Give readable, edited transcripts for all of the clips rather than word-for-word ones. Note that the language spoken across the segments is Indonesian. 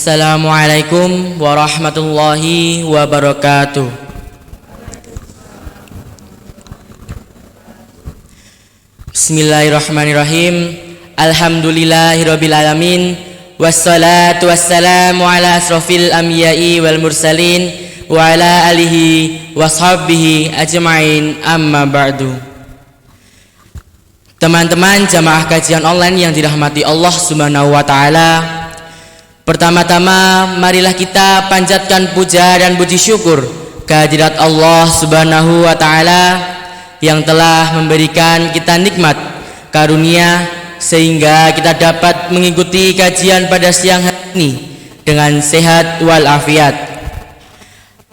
Assalamualaikum warahmatullahi wabarakatuh. Bismillahirrahmanirrahim. Alhamdulillahirabbil alamin. Wassalatu wassalamu ala asrofil anbiya'i wal mursalin wa ala alihi washabbihi ajma'in, amma ba'du. Teman-teman jamaah kajian online yang dirahmati Allah Subhanahu wa taala, pertama-tama marilah kita panjatkan puja dan puji syukur kehadirat Allah Subhanahu wa taala yang telah memberikan kita nikmat karunia sehingga kita dapat mengikuti kajian pada siang hari ini dengan sehat walafiat.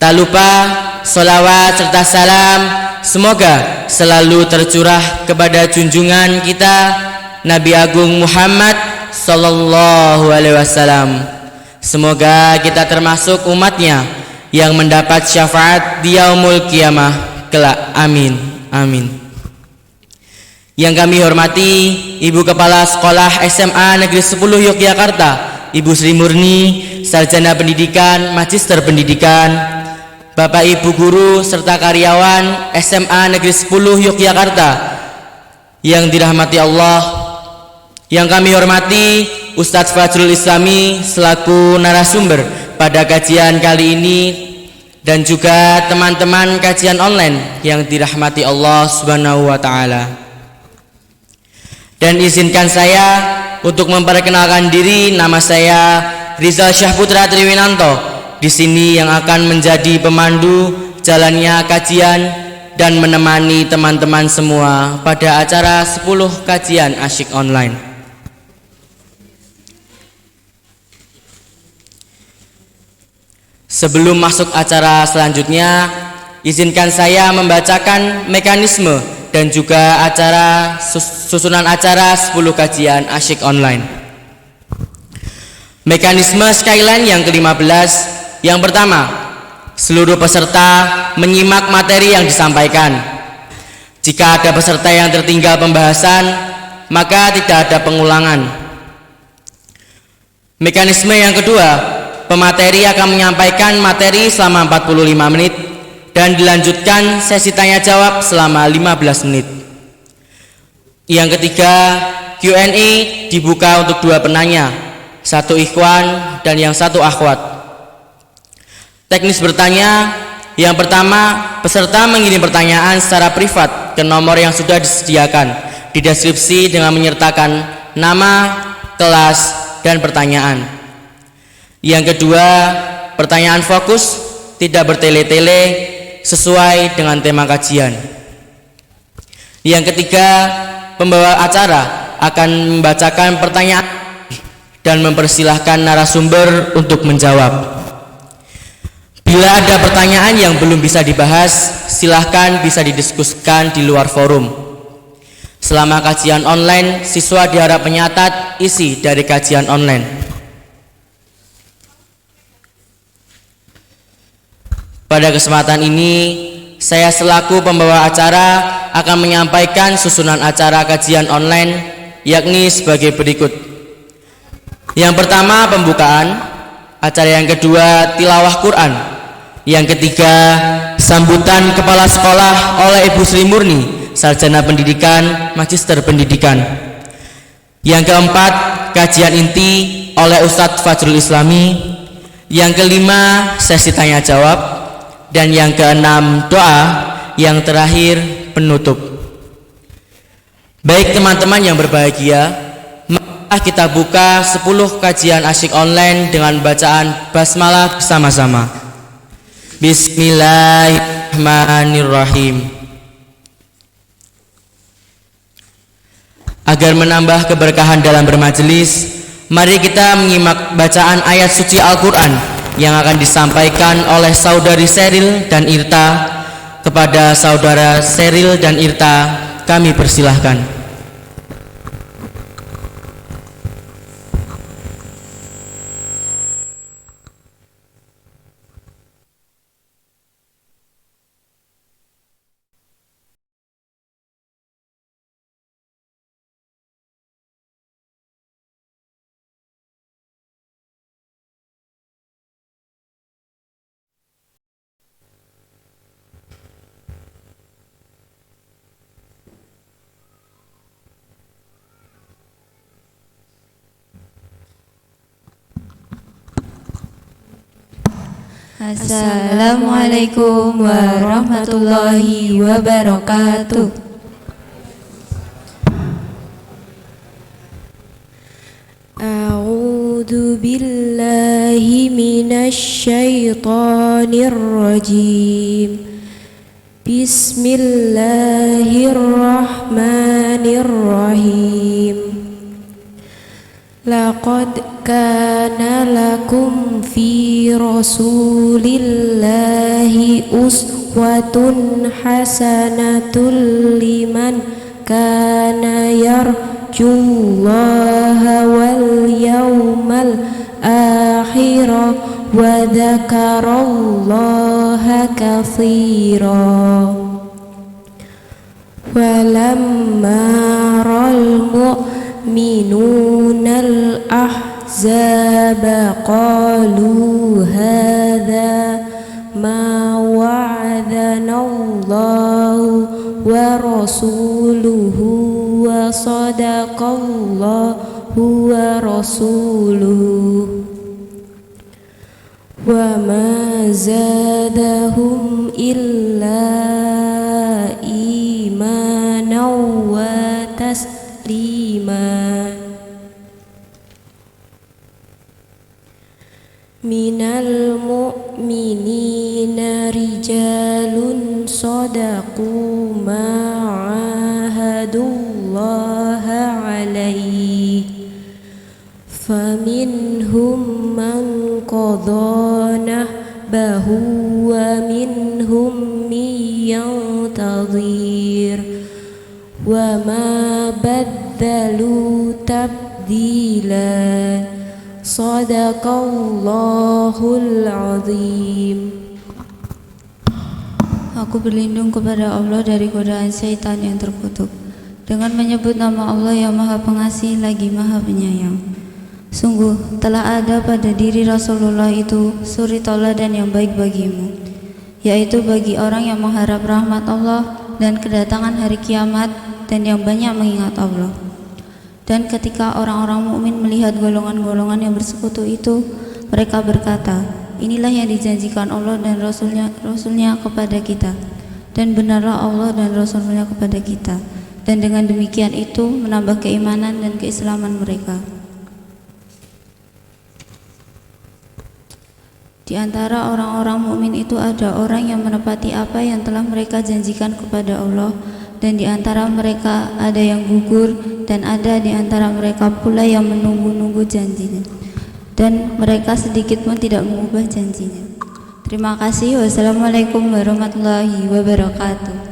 Tak lupa sholawat serta salam semoga selalu tercurah kepada junjungan kita Nabi Agung Muhammad Sallallahu alaihi wasallam. Semoga kita termasuk umatnya yang mendapat syafaat di yaumul qiyamah kelak. Amin, amin. Yang kami hormati Ibu Kepala Sekolah SMA Negeri 10 Yogyakarta, Ibu Sri Murni, Sarjana Pendidikan, Magister Pendidikan, Bapak Ibu Guru serta karyawan SMA Negeri 10 Yogyakarta yang dirahmati Allah. Yang kami hormati Ustadz Fajrul Islami selaku narasumber pada kajian kali ini, dan juga teman-teman kajian online yang dirahmati Allah Subhanahu wa taala. Dan izinkan saya untuk memperkenalkan diri. Nama saya Rizal Syahputra Triwinanto, di sini yang akan menjadi pemandu jalannya kajian dan menemani teman-teman semua pada acara 10 kajian asyik online. Sebelum masuk acara selanjutnya, izinkan saya membacakan mekanisme dan juga susunan acara 10 kajian asyik online. Mekanisme Skyline yang ke-15. Yang pertama, seluruh peserta menyimak materi yang disampaikan. Jika ada peserta yang tertinggal pembahasan, maka tidak ada pengulangan. Mekanisme yang kedua, pemateri akan menyampaikan materi selama 45 menit dan dilanjutkan sesi tanya jawab selama 15 menit. Yang ketiga, Q&A dibuka untuk 2 penanya, 1 ikhwan dan yang 1 akhwat. Teknis bertanya, yang pertama, peserta mengirim pertanyaan secara privat ke nomor yang sudah disediakan di deskripsi dengan menyertakan nama, kelas, dan pertanyaan. Yang kedua, pertanyaan fokus, tidak bertele-tele, sesuai dengan tema kajian. Yang ketiga, pembawa acara akan membacakan pertanyaan dan mempersilahkan narasumber untuk menjawab. Bila ada pertanyaan yang belum bisa dibahas, silahkan bisa didiskusikan di luar forum. Selama kajian online, siswa diharap menyatat isi dari kajian online. Pada kesempatan ini, saya selaku pembawa acara akan menyampaikan susunan acara kajian online, yakni sebagai berikut. Yang pertama, pembukaan. Acara yang kedua, tilawah Quran. Yang ketiga, sambutan kepala sekolah oleh Ibu Sri Murni, Sarjana Pendidikan, Magister Pendidikan. Yang keempat, kajian inti oleh Ustadz Fajrul Islami. Yang kelima, sesi tanya jawab. Dan yang keenam, doa. Yang terakhir, penutup. Baik teman-teman yang berbahagia, mari kita buka 10 kajian asyik online dengan bacaan basmalah bersama-sama. Bismillahirrahmanirrahim. Agar menambah keberkahan dalam bermajelis, mari kita menyimak bacaan ayat suci Al-Quran yang akan disampaikan oleh saudari Seril dan Irta. Kepada saudara Seril dan Irta, kami persilahkan. Assalamualaikum warahmatullahi wabarakatuh. A'udzu billahi minasy syaithanir rajim. Bismillahirrahmanirrahim. Laqad kana lakum fi rasulillahi uswatun hasanatul liman kana yarjullaha wal yawmal akhir wa dzakarallaha katsira. Walamma ral mu'minunal ahzaba qalu hadza ma wa'adanallahu wa rasuluhu wa sadaqallahu wa rasuluhu wa ma zadahum illa imanan wa taslima. Minal mu'minina rijalun sadaqu ma'ahadullaha alaihi faminhum man qadha nahbahu wa minhum yantadhir wa ma baddalu tabdila. Sadaqallahul azim. Aku berlindung kepada Allah dari godaan syaitan yang terkutuk dengan menyebut nama Allah yang Maha Pengasih lagi Maha Penyayang. Sungguh telah ada pada diri Rasulullah itu suri tauladan yang baik bagimu, yaitu bagi orang yang mengharap rahmat Allah dan kedatangan hari kiamat dan yang banyak mengingat Allah. Dan ketika orang-orang mukmin melihat golongan-golongan yang bersekutu itu, mereka berkata, inilah yang dijanjikan Allah dan Rasulnya kepada kita, dan benarlah Allah dan Rasulnya kepada kita, dan dengan demikian itu menambah keimanan dan keislaman mereka. Di antara orang-orang mukmin itu ada orang yang menepati apa yang telah mereka janjikan kepada Allah, dan di antara mereka ada yang gugur, dan ada di antara mereka pula yang menunggu-nunggu janjinya, dan mereka sedikit pun tidak mengubah janjinya. Terima kasih. Wassalamualaikum warahmatullahi wabarakatuh.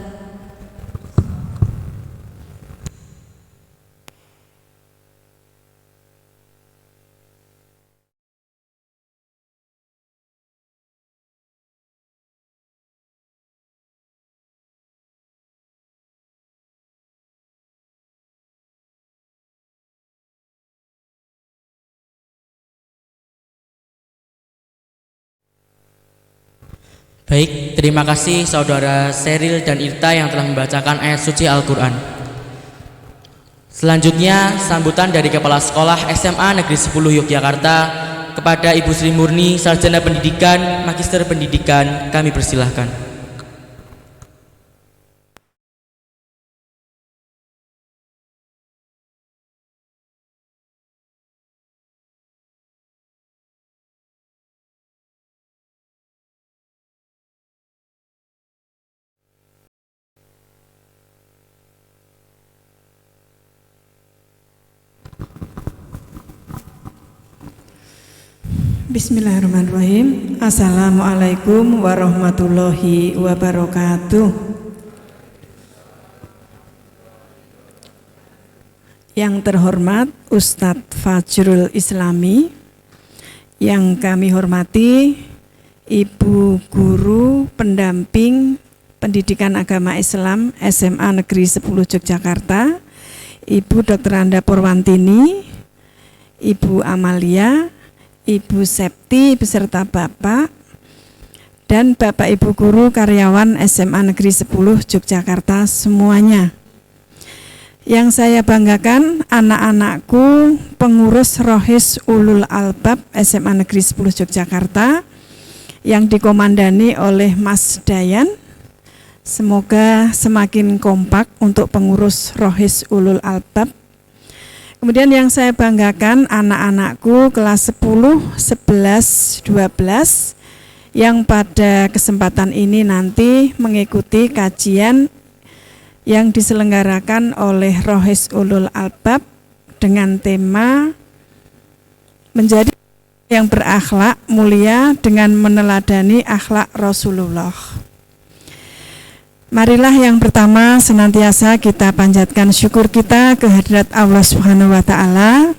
Baik, terima kasih saudara Seril dan Irta yang telah membacakan ayat suci Al-Quran. Selanjutnya, sambutan dari Kepala Sekolah SMA Negeri 10 Yogyakarta kepada Ibu Sri Murni, Sarjana Pendidikan, Magister Pendidikan, kami persilahkan. Bismillahirrahmanirrahim. Assalamualaikum warahmatullahi wabarakatuh. Yang terhormat Ustadz Fajrul Islami, yang kami hormati Ibu Guru Pendamping Pendidikan Agama Islam SMA Negeri 10 Yogyakarta, Ibu Dr. Anda Purwantini, Ibu Amalia, Ibu Septi beserta Bapak, dan Bapak Ibu Guru karyawan SMA Negeri 10 Yogyakarta semuanya. Yang saya banggakan anak-anakku pengurus Rohis Ulul Albab SMA Negeri 10 Yogyakarta yang dikomandani oleh Mas Dayan. Semoga semakin kompak untuk pengurus Rohis Ulul Albab. Kemudian yang saya banggakan anak-anakku kelas 10, 11, 12 yang pada kesempatan ini nanti mengikuti kajian yang diselenggarakan oleh Rohis Ulul Albab dengan tema menjadi yang berakhlak mulia dengan meneladani akhlak Rasulullah. Marilah yang pertama senantiasa kita panjatkan syukur kita kehadirat Allah Subhanahu wa taala,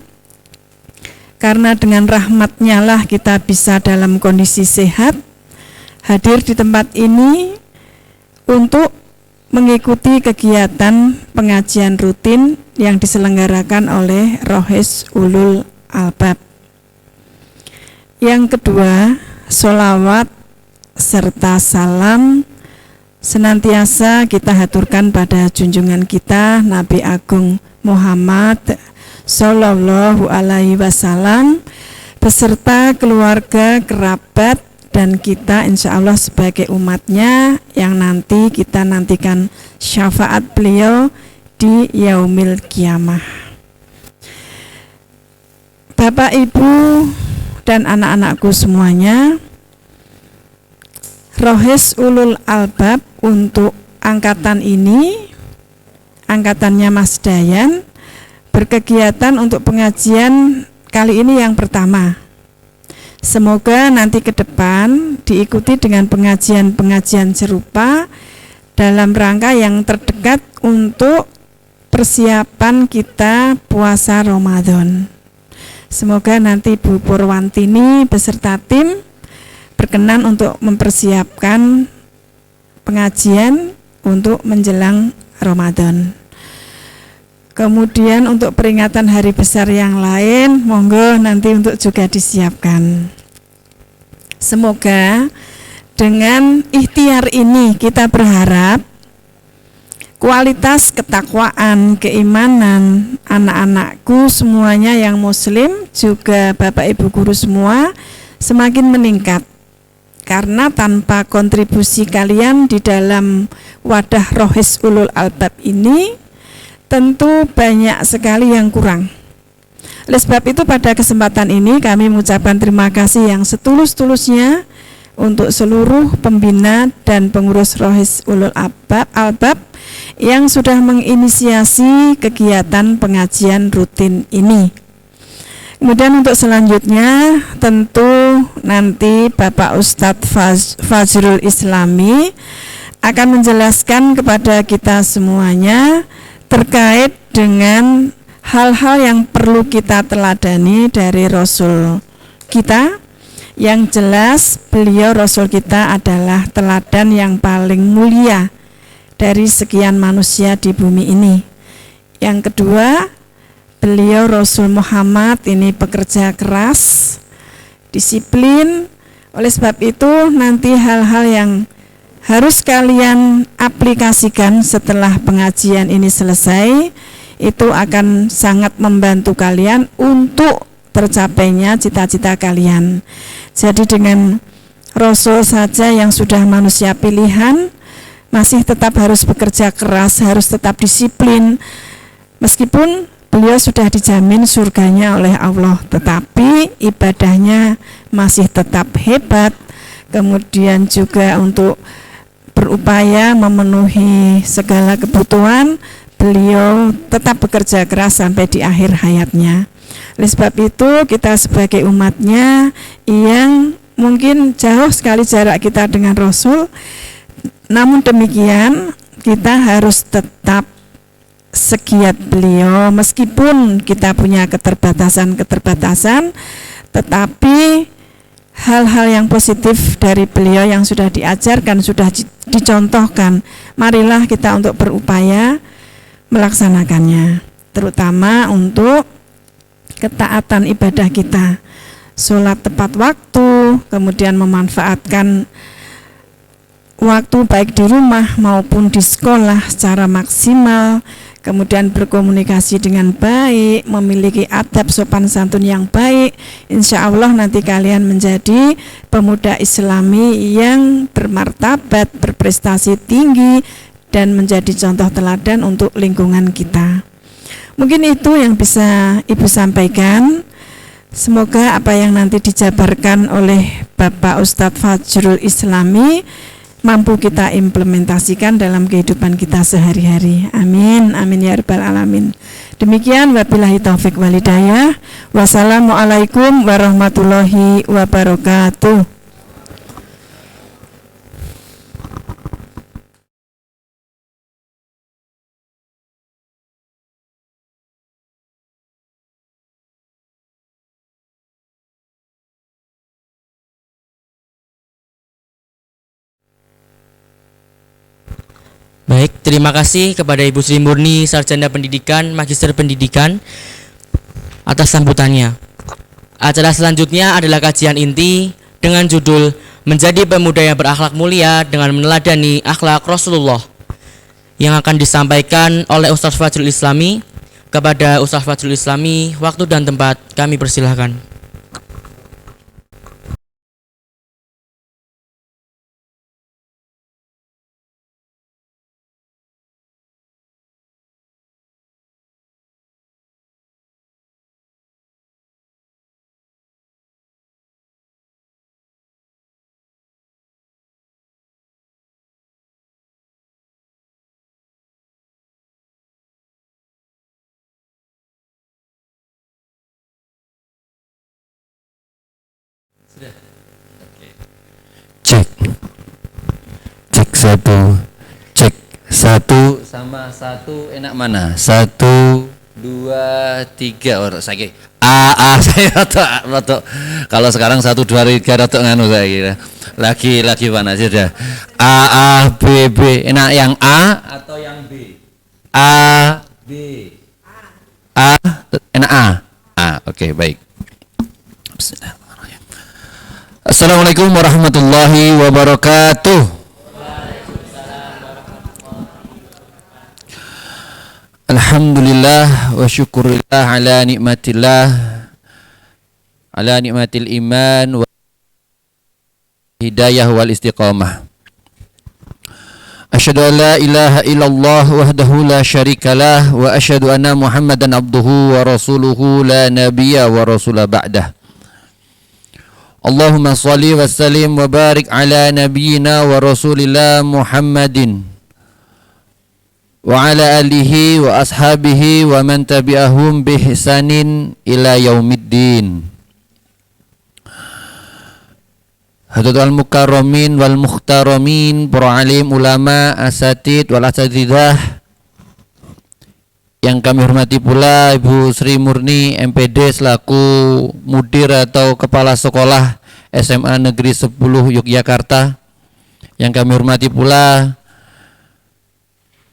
karena dengan rahmat-Nya lah kita bisa dalam kondisi sehat hadir di tempat ini untuk mengikuti kegiatan pengajian rutin yang diselenggarakan oleh Rohis Ulul Albab. Yang kedua, sholawat serta salam senantiasa kita haturkan pada junjungan kita Nabi Agung Muhammad Sallallahu Alaihi Wasallam beserta keluarga, kerabat, dan kita insya Allah sebagai umatnya yang nanti kita nantikan syafaat beliau di yaumil kiamah. Bapak, Ibu, dan anak-anakku semuanya, Rohis Ulul Albab untuk angkatan ini, angkatannya Mas Dayan, berkegiatan untuk pengajian kali ini yang pertama. Semoga nanti ke depan diikuti dengan pengajian-pengajian serupa dalam rangka yang terdekat untuk persiapan kita puasa Ramadan. Semoga nanti Bu Purwantini beserta tim berkenan untuk mempersiapkan pengajian untuk menjelang Ramadan. Kemudian untuk peringatan hari besar yang lain, monggo nanti untuk juga disiapkan. Semoga dengan ikhtiar ini kita berharap kualitas ketakwaan, keimanan anak-anakku semuanya yang muslim, juga Bapak Ibu guru semua semakin meningkat. Karena tanpa kontribusi kalian di dalam wadah Rohis Ulul Albab ini, tentu banyak sekali yang kurang. Oleh sebab itu pada kesempatan ini kami mengucapkan terima kasih yang setulus-tulusnya untuk seluruh pembina dan pengurus Rohis Ulul Albab yang sudah menginisiasi kegiatan pengajian rutin ini. Kemudian untuk selanjutnya tentu nanti Bapak Ustadz Fajrul Islami akan menjelaskan kepada kita semuanya terkait dengan hal-hal yang perlu kita teladani dari Rasul kita. Yang jelas beliau Rasul kita adalah teladan yang paling mulia dari sekian manusia di bumi ini. Yang kedua, beliau Rasul Muhammad ini pekerja keras, disiplin. Oleh sebab itu nanti hal-hal yang harus kalian aplikasikan setelah pengajian ini selesai, itu akan sangat membantu kalian untuk tercapainya cita-cita kalian. Jadi dengan Rasul saja yang sudah manusia pilihan, masih tetap harus bekerja keras, harus tetap disiplin. Meskipun beliau sudah dijamin surganya oleh Allah, tetapi ibadahnya masih tetap hebat. Kemudian juga untuk berupaya memenuhi segala kebutuhan, beliau tetap bekerja keras sampai di akhir hayatnya. Oleh sebab itu kita sebagai umatnya yang mungkin jauh sekali jarak kita dengan Rasul, namun demikian kita harus tetap sekiat beliau meskipun kita punya keterbatasan, tetapi hal-hal yang positif dari beliau yang sudah diajarkan, sudah dicontohkan, marilah kita untuk berupaya melaksanakannya, terutama untuk ketaatan ibadah kita, sholat tepat waktu, kemudian memanfaatkan waktu baik di rumah maupun di sekolah secara maksimal, kemudian berkomunikasi dengan baik, memiliki adab sopan santun yang baik, insya Allah nanti kalian menjadi pemuda Islami yang bermartabat, berprestasi tinggi, dan menjadi contoh teladan untuk lingkungan kita. Mungkin itu yang bisa Ibu sampaikan. Semoga apa yang nanti dijabarkan oleh Bapak Ustadz Fajrul Islami mampu kita implementasikan dalam kehidupan kita sehari-hari. Amin, amin ya rabbal alamin. Demikian, wabillahi taufik walhidayah. Wassalamualaikum warahmatullahi wabarakatuh. Baik, terima kasih kepada Ibu Sri Murni, Sarjana Pendidikan, Magister Pendidikan atas sambutannya. Acara selanjutnya adalah kajian inti dengan judul Menjadi Pemuda yang Berakhlak Mulia dengan Meneladani Akhlak Rasulullah, yang akan disampaikan oleh Ustadz Fajrul Islami. Kepada Ustadz Fajrul Islami, waktu dan tempat kami persilahkan. Cek satu, cek satu sama satu enak mana? 1, 2, 3 orang saya saya rotok. Kalau sekarang 1, 2, 3 rotok nganu saya kira. Lagi mana sudah? A B B. Enak yang A atau yang B? A B. A enak A. Oke, baik. Bismillahirrahmanirrahim. Assalamualaikum warahmatullahi wabarakatuh. Alhamdulillah wa syukurillah ala nikmatillah, ala nikmatil iman wa hidayah wal istiqamah. Asyhadu an la ilaha illallah wahdahu la syarikalah wa asyhadu anna Muhammadan abduhu wa rasuluhu la nabiyya wa rasula ba'dah. Allahumma shalli wa sallim wa barik ala nabiyyina wa rasulillah Muhammadin wa ala alihi wa ashabihi wa man tabi'ahum bi ihsanin ila yaumiddin. Hadratul mukarramin wal mukhtaramin, para alim, ulama, asatid wal asatidzah yang kami hormati pula Ibu Sri Murni MPD selaku mudir atau kepala sekolah SMA Negeri 10 Yogyakarta, yang kami hormati pula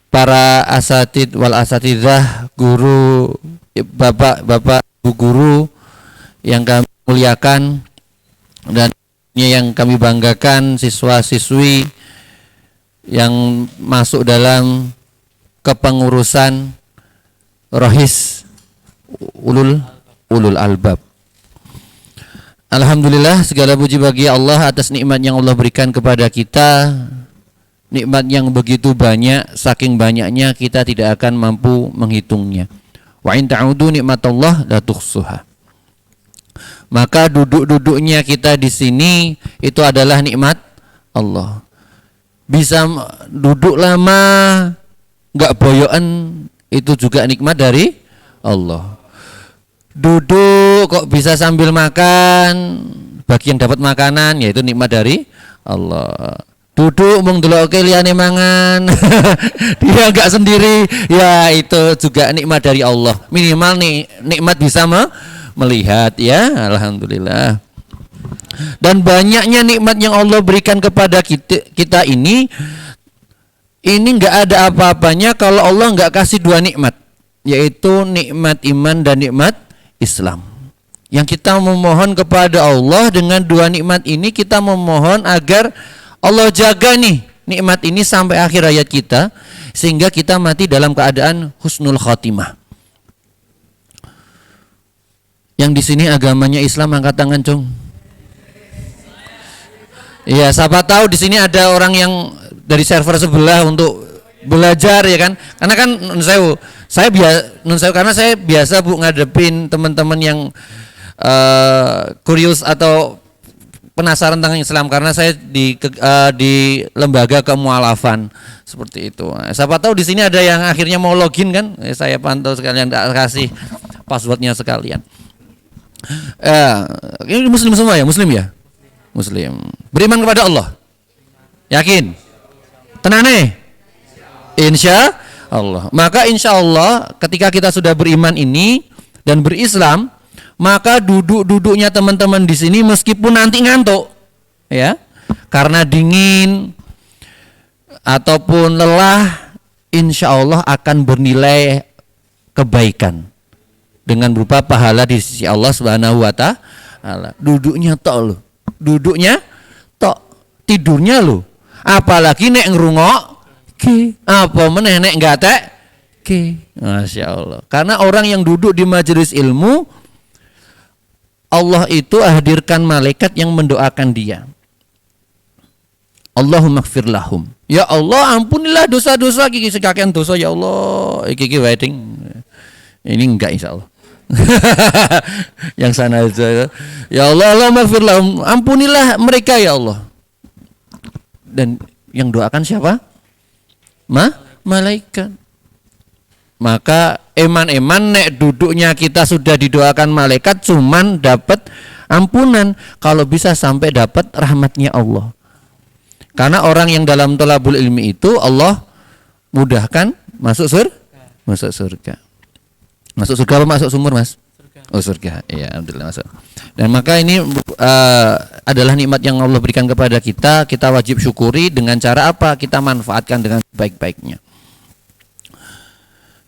para asatid wal asatidzah, guru, bapak-bapak, ibu guru yang kami muliakan, dan yang kami banggakan siswa-siswi yang masuk dalam kepengurusan Rohis Ulul Albab. Alhamdulillah, segala puji bagi Allah atas nikmat yang Allah berikan kepada kita. Nikmat yang begitu banyak, saking banyaknya kita tidak akan mampu menghitungnya. Wa in ta'udu nikmatallah la tuhsuha. Maka duduk-duduknya kita di sini itu adalah nikmat Allah. Bisa duduk lama, enggak boyokan, itu juga nikmat dari Allah. Duduk kok bisa sambil makan, bagian dapat makanan, yaitu nikmat dari Allah. Duduk mung ndelokke liyane mangan dia enggak sendiri, ya itu juga nikmat dari Allah. Minimal nih nikmat bisa melihat, ya alhamdulillah. Dan banyaknya nikmat yang Allah berikan kepada kita ini enggak ada apa-apanya kalau Allah enggak kasih dua nikmat, yaitu nikmat iman dan nikmat Islam. Yang kita memohon kepada Allah dengan dua nikmat ini, kita memohon agar Allah jaga nih nikmat ini sampai akhir hayat kita, sehingga kita mati dalam keadaan husnul khotimah. Yang di sini agamanya Islam, angkat tangan, Cung. Iya, siapa tahu di sini ada orang yang dari server sebelah untuk belajar, ya kan? Karena kan karena saya biasa Bu ngadepin teman-teman yang kurius atau penasaran tentang Islam, karena saya di lembaga kemualafan seperti itu. Nah, siapa tahu di sini ada yang akhirnya mau login kan? Saya pantau sekalian, kasih passwordnya sekalian. Ini muslim semua ya? Muslim ya? Muslim. Beriman kepada Allah? Yakin? Tenane? Insya Allah. Maka insya Allah ketika kita sudah beriman ini dan berislam, maka duduknya teman-teman di sini meskipun nanti ngantuk, ya, karena dingin ataupun lelah, insya Allah akan bernilai kebaikan dengan berupa pahala di sisi Allah Subhanahu wa Ta'ala. Duduknya tok loh, duduknya tok, tidurnya loh. Apalagi nek ngrungok apa meneh nek gatek Masya Allah. Karena orang yang duduk di majelis ilmu, Allah itu hadirkan malaikat yang mendoakan dia. Allahumma ighfir lahum. Ya Allah, ampunilah dosa-dosa kiki sekakean dosa ya Allah. Iki wedding. Ini enggak insyaallah. Yang sana aja. Ya Allah, Allahumma ighfir lahum. Ampunilah mereka ya Allah. Dan yang doakan siapa? Malaikat. Maka eman-eman nek duduknya kita sudah didoakan malaikat, cuman dapat ampunan, kalau bisa sampai dapat rahmatnya Allah. Karena orang yang dalam thalabul ilmi itu Allah mudahkan masuk surga. Masuk surga apa masuk sumur, Mas? Oh, surga. Iya, alhamdulillah masuk. Dan maka ini adalah nikmat yang Allah berikan kepada kita. Kita wajib syukuri dengan cara apa? Kita manfaatkan dengan baik-baiknya.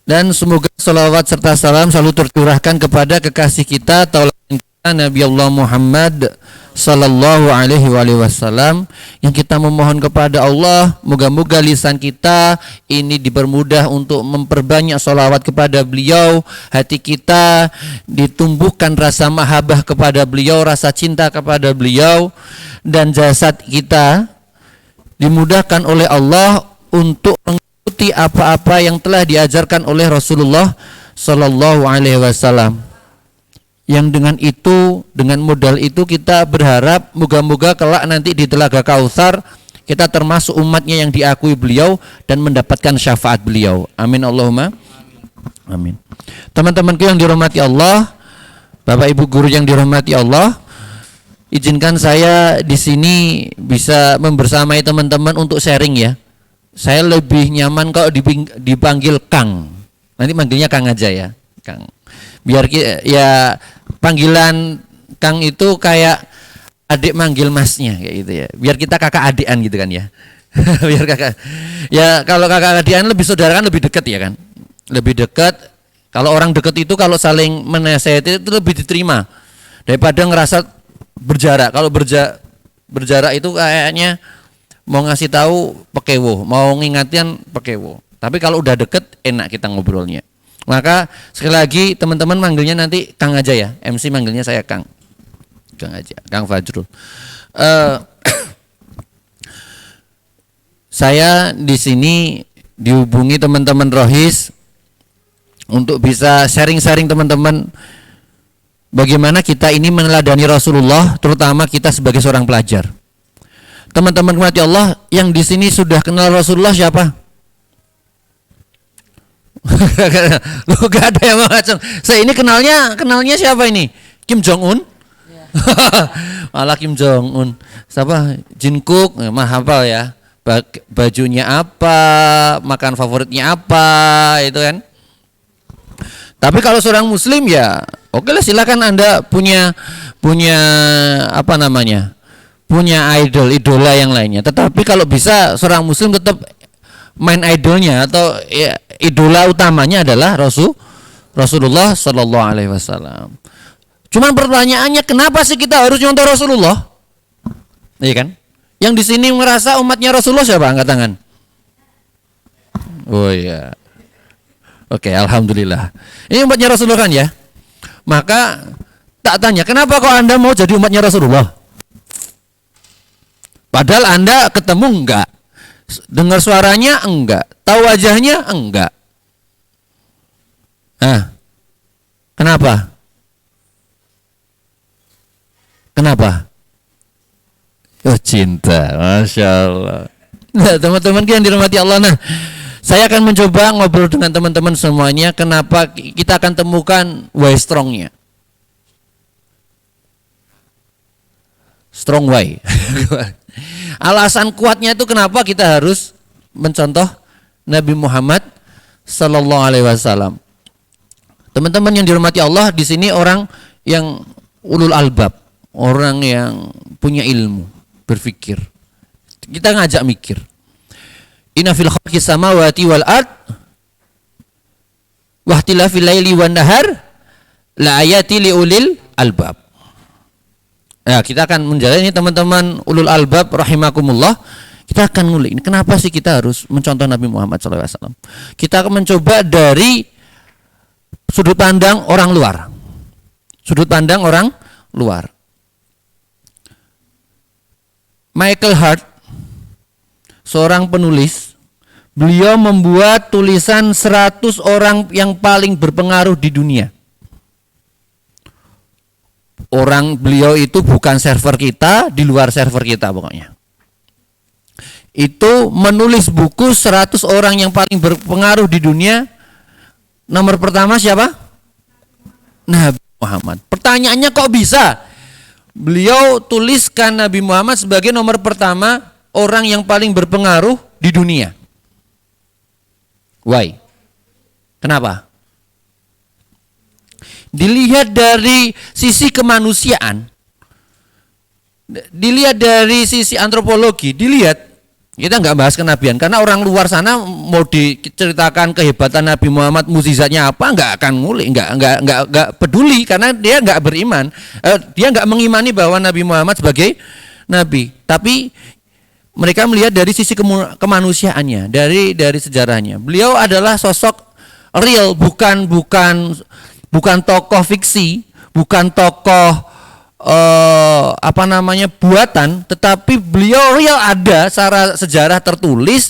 Dan semoga salawat serta salam selalu tercurahkan kepada kekasih kita, tauladan kita, Nabi Allah Muhammad sallallahu alaihi wasallam, yang kita memohon kepada Allah moga-moga lisan kita ini dipermudah untuk memperbanyak salawat kepada beliau, hati kita ditumbuhkan rasa mahabbah kepada beliau, rasa cinta kepada beliau, dan jasad kita dimudahkan oleh Allah untuk mengikuti apa-apa yang telah diajarkan oleh Rasulullah sallallahu alaihi wasallam. Yang dengan itu, dengan modal itu kita berharap moga-moga kelak nanti di Telaga Kautsar kita termasuk umatnya yang diakui beliau dan mendapatkan syafaat beliau. Amin Allahumma amin. Teman-temanku yang dirahmati Allah, Bapak Ibu guru yang dirahmati Allah, izinkan saya di sini bisa membersamai teman-teman untuk sharing ya. Saya lebih nyaman kalau dipanggil Kang. Nanti manggilnya Kang aja ya, Kang. Biar ya panggilan Kang itu kayak adik manggil masnya kayak gitu ya. Biar kita kakak adikan gitu kan ya. Biar kakak. Ya kalau kakak adikan lebih saudara kan lebih dekat ya kan. Lebih dekat. Kalau orang dekat itu kalau saling menasehati itu lebih diterima daripada ngerasa berjarak. Kalau berjarak itu kayaknya mau ngasih tahu pekewo, mau ngingatin pekewo. Tapi kalau udah deket enak kita ngobrolnya. Maka sekali lagi teman-teman manggilnya nanti Kang aja ya. MC manggilnya saya Kang aja, Kang Fajrul. Saya di sini dihubungi teman-teman Rohis untuk bisa sharing-sharing teman-teman bagaimana kita ini meneladani Rasulullah, terutama kita sebagai seorang pelajar. Teman-teman rahmati Allah yang di sini sudah kenal Rasulullah siapa? Lu gak ada yang macam. Saya ini kenalnya siapa ini? Kim Jong Un? Malah Kim Jong Un. Siapa? Jin Cook, mah hafal ya. Bajunya apa, makan favoritnya apa, itu kan. Tapi kalau seorang muslim ya, oke lah silakan Anda punya apa namanya? Punya idola yang lainnya. Tetapi kalau bisa seorang muslim tetap main idolnya atau ya, idola utamanya adalah Rasulullah sallallahu alaihi wasallam. Cuman pertanyaannya kenapa sih kita harus nyontoh Rasulullah? Iya kan? Yang di sini merasa umatnya Rasulullah siapa? Angkat tangan. Oh iya. Oke, alhamdulillah. Ini umatnya Rasulullah kan ya? Maka tak tanya, kenapa kok Anda mau jadi umatnya Rasulullah? Padahal Anda ketemu enggak, dengar suaranya enggak, tahu wajahnya enggak. Kenapa? Kenapa? Oh, cinta, Masya Allah. Nah, teman-teman yang dirahmati Allah, nah, saya akan mencoba ngobrol dengan teman-teman semuanya. Kenapa kita akan temukan why strongnya? Strong why. Alasan kuatnya itu kenapa kita harus mencontoh Nabi Muhammad Sallallahu Alaihi Wasallam. Teman-teman yang dirahmati Allah, di sini orang yang ulul albab, orang yang punya ilmu, berpikir. Kita ngajak mikir. Inna fil khalqis samawati wal ard wa ikhtilafil laili wan nahar la ayati liulil albab. Nah, kita akan menjalani teman-teman ulul albab rahimakumullah. Kita akan ngulik, kenapa sih kita harus mencontoh Nabi Muhammad SAW? Kita akan mencoba dari sudut pandang orang luar. Sudut pandang orang luar. Michael Hart, seorang penulis, beliau membuat tulisan 100 orang yang paling berpengaruh di dunia. Orang beliau itu bukan server kita, di luar server kita pokoknya. Itu menulis buku 100 orang yang paling berpengaruh di dunia. Nomor pertama siapa? Nabi Muhammad. Pertanyaannya kok bisa? Beliau tuliskan Nabi Muhammad sebagai nomor pertama orang yang paling berpengaruh di dunia. Why? Kenapa? Dilihat dari sisi kemanusiaan, dilihat dari sisi antropologi, dilihat, kita nggak bahas kenabian karena orang luar sana mau diceritakan kehebatan Nabi Muhammad, mukjizatnya apa, nggak akan ngulik, nggak peduli karena dia nggak beriman, dia nggak mengimani bahwa Nabi Muhammad sebagai nabi. Tapi mereka melihat dari sisi kemanusiaannya, dari sejarahnya. Beliau adalah sosok real, bukan tokoh fiksi, bukan tokoh buatan, tetapi beliau real, ada secara sejarah tertulis.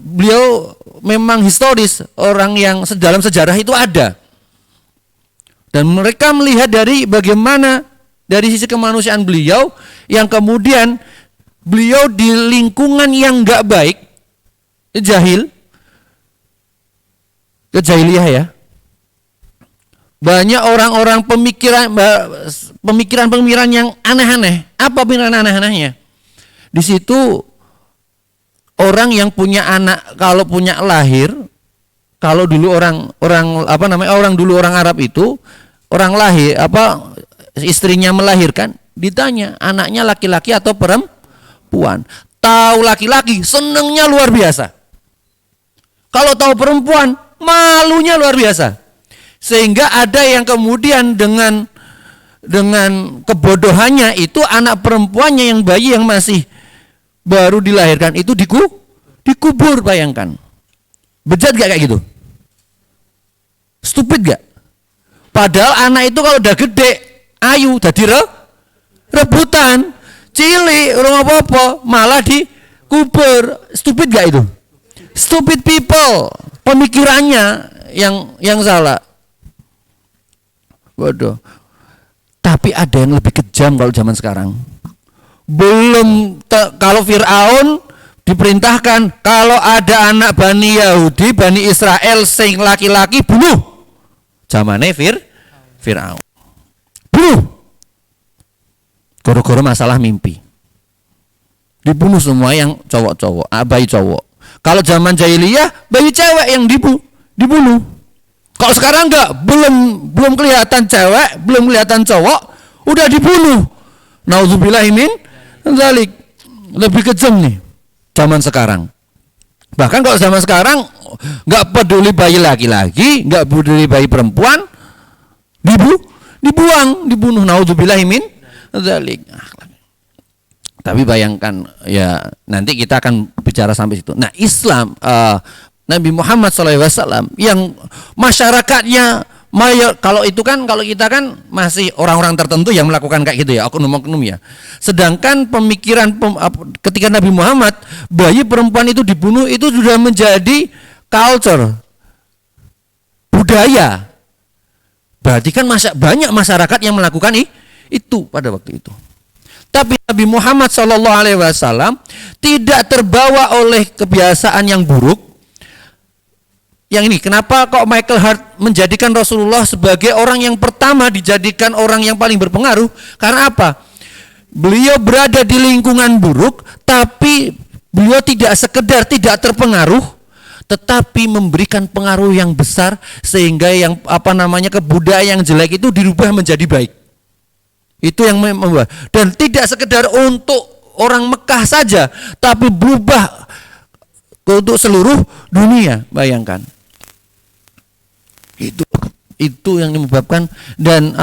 Beliau memang historis, orang yang dalam sejarah itu ada. Dan mereka melihat dari bagaimana dari sisi kemanusiaan beliau, yang kemudian beliau di lingkungan yang enggak baik, kejahiliyah ya. Banyak orang-orang pemikiran yang aneh-aneh. Apa pemikiran aneh-anehnya? Di situ orang yang punya anak, kalau punya lahir, kalau dulu orang Arab itu, orang lahir istrinya melahirkan, ditanya anaknya laki-laki atau perempuan. Tahu laki-laki senengnya luar biasa. Kalau tahu perempuan malunya luar biasa. Sehingga ada yang kemudian dengan kebodohannya itu anak perempuannya, yang bayi yang masih baru dilahirkan itu dikubur, bayangkan. Bejat gak kayak gitu? Stupid gak? Padahal anak itu kalau udah gede, ayu, jadi rebutan, cilik, orang apa-apa, malah dikubur. Stupid gak itu? Stupid people, pemikirannya yang salah. Waduh. Tapi ada yang lebih kejam kalau zaman sekarang. Kalau Fir'aun diperintahkan, kalau ada anak Bani Yahudi, Bani Israel sing laki-laki, bunuh. Zamannya Fir'aun. Bunuh. Gara-gara masalah mimpi. Dibunuh semua yang cowok-cowok, bayi cowok. Kalau zaman jahiliyah, bayi cewek yang dibunuh. Kalau sekarang enggak, belum kelihatan cewek, belum kelihatan cowok, udah dibunuh. Nauzubillahi min dzalik. Lebih kejam nih zaman sekarang. Bahkan kalau zaman sekarang enggak peduli bayi laki-laki, enggak peduli bayi perempuan, dibuang, dibunuh. Nauzubillahi min dzalik. Tapi bayangkan ya, nanti kita akan bicara sampai situ. Nah, Islam Nabi Muhammad SAW yang masyarakatnya kalau itu kan, kalau kita kan masih orang-orang tertentu yang melakukan kayak gitu ya, oknum-oknum ya. Sedangkan pemikiran ketika Nabi Muhammad, bayi perempuan itu dibunuh itu sudah menjadi culture, budaya. Berarti kan banyak masyarakat yang melakukan itu pada waktu itu. Tapi Nabi Muhammad SAW tidak terbawa oleh kebiasaan yang buruk. Yang ini, kenapa kok Michael Hart menjadikan Rasulullah sebagai orang yang pertama dijadikan orang yang paling berpengaruh? Karena apa? Beliau berada di lingkungan buruk, tapi beliau tidak sekedar tidak terpengaruh, tetapi memberikan pengaruh yang besar sehingga yang kebudayaan yang jelek itu dirubah menjadi baik. Itu yang membuat, dan tidak sekedar untuk orang Mekah saja, tapi berubah untuk seluruh dunia. Bayangkan. Itu yang menyebabkan dan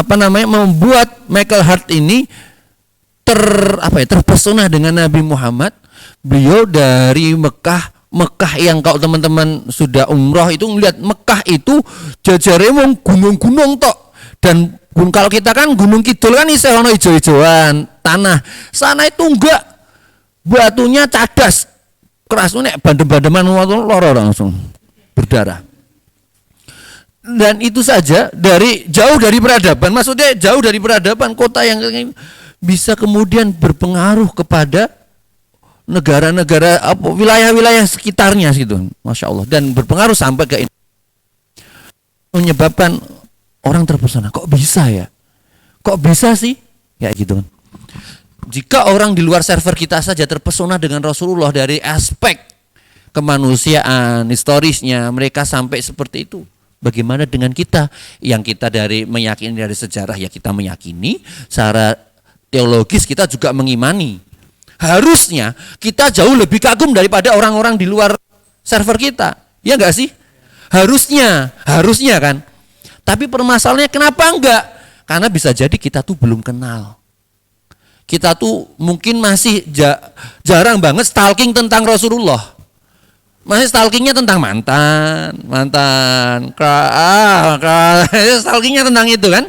membuat Michael Hart ini terpesona dengan Nabi Muhammad. Beliau dari Mekah yang kalau teman-teman sudah umroh itu melihat Mekah itu jajarnya gunung-gunung tok, dan kalau kita kan Gunung Kidul kan isih ono ijo-ijoan tanah. Sana itu enggak, batunya cadas, keras nek bandem-bandeman loro langsung berdarah. Dan itu saja jauh dari peradaban, maksudnya jauh dari peradaban, kota yang bisa kemudian berpengaruh kepada negara-negara wilayah-wilayah sekitarnya gitu, Masya Allah, dan berpengaruh sampai ke ini, menyebabkan orang terpesona. Kok bisa ya? Kok bisa sih? Ya gitu. Jika orang di luar server kita saja terpesona dengan Rasulullah dari aspek kemanusiaan, historisnya, mereka sampai seperti itu. Bagaimana dengan kita yang kita meyakini dari sejarah, ya kita meyakini, secara teologis kita juga mengimani. Harusnya kita jauh lebih kagum daripada orang-orang di luar server kita. Ya enggak sih? Harusnya kan. Tapi permasalahannya kenapa enggak? Karena bisa jadi kita tuh belum kenal. Kita tuh mungkin masih jarang banget stalking tentang Rasulullah. Masih stalkingnya tentang mantan, stalkingnya tentang itu kan.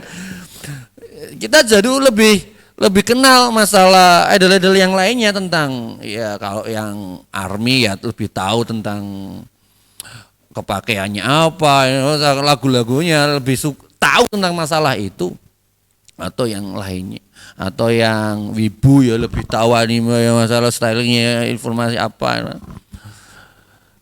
Kita jauh lebih kenal masalah idol-idol yang lainnya tentang, ya kalau yang army ya lebih tahu tentang kepakaiannya apa, lagu-lagunya lebih tahu tentang masalah itu, atau yang lainnya, atau yang wibu ya lebih tahu anime masalah stylingnya, informasi apa.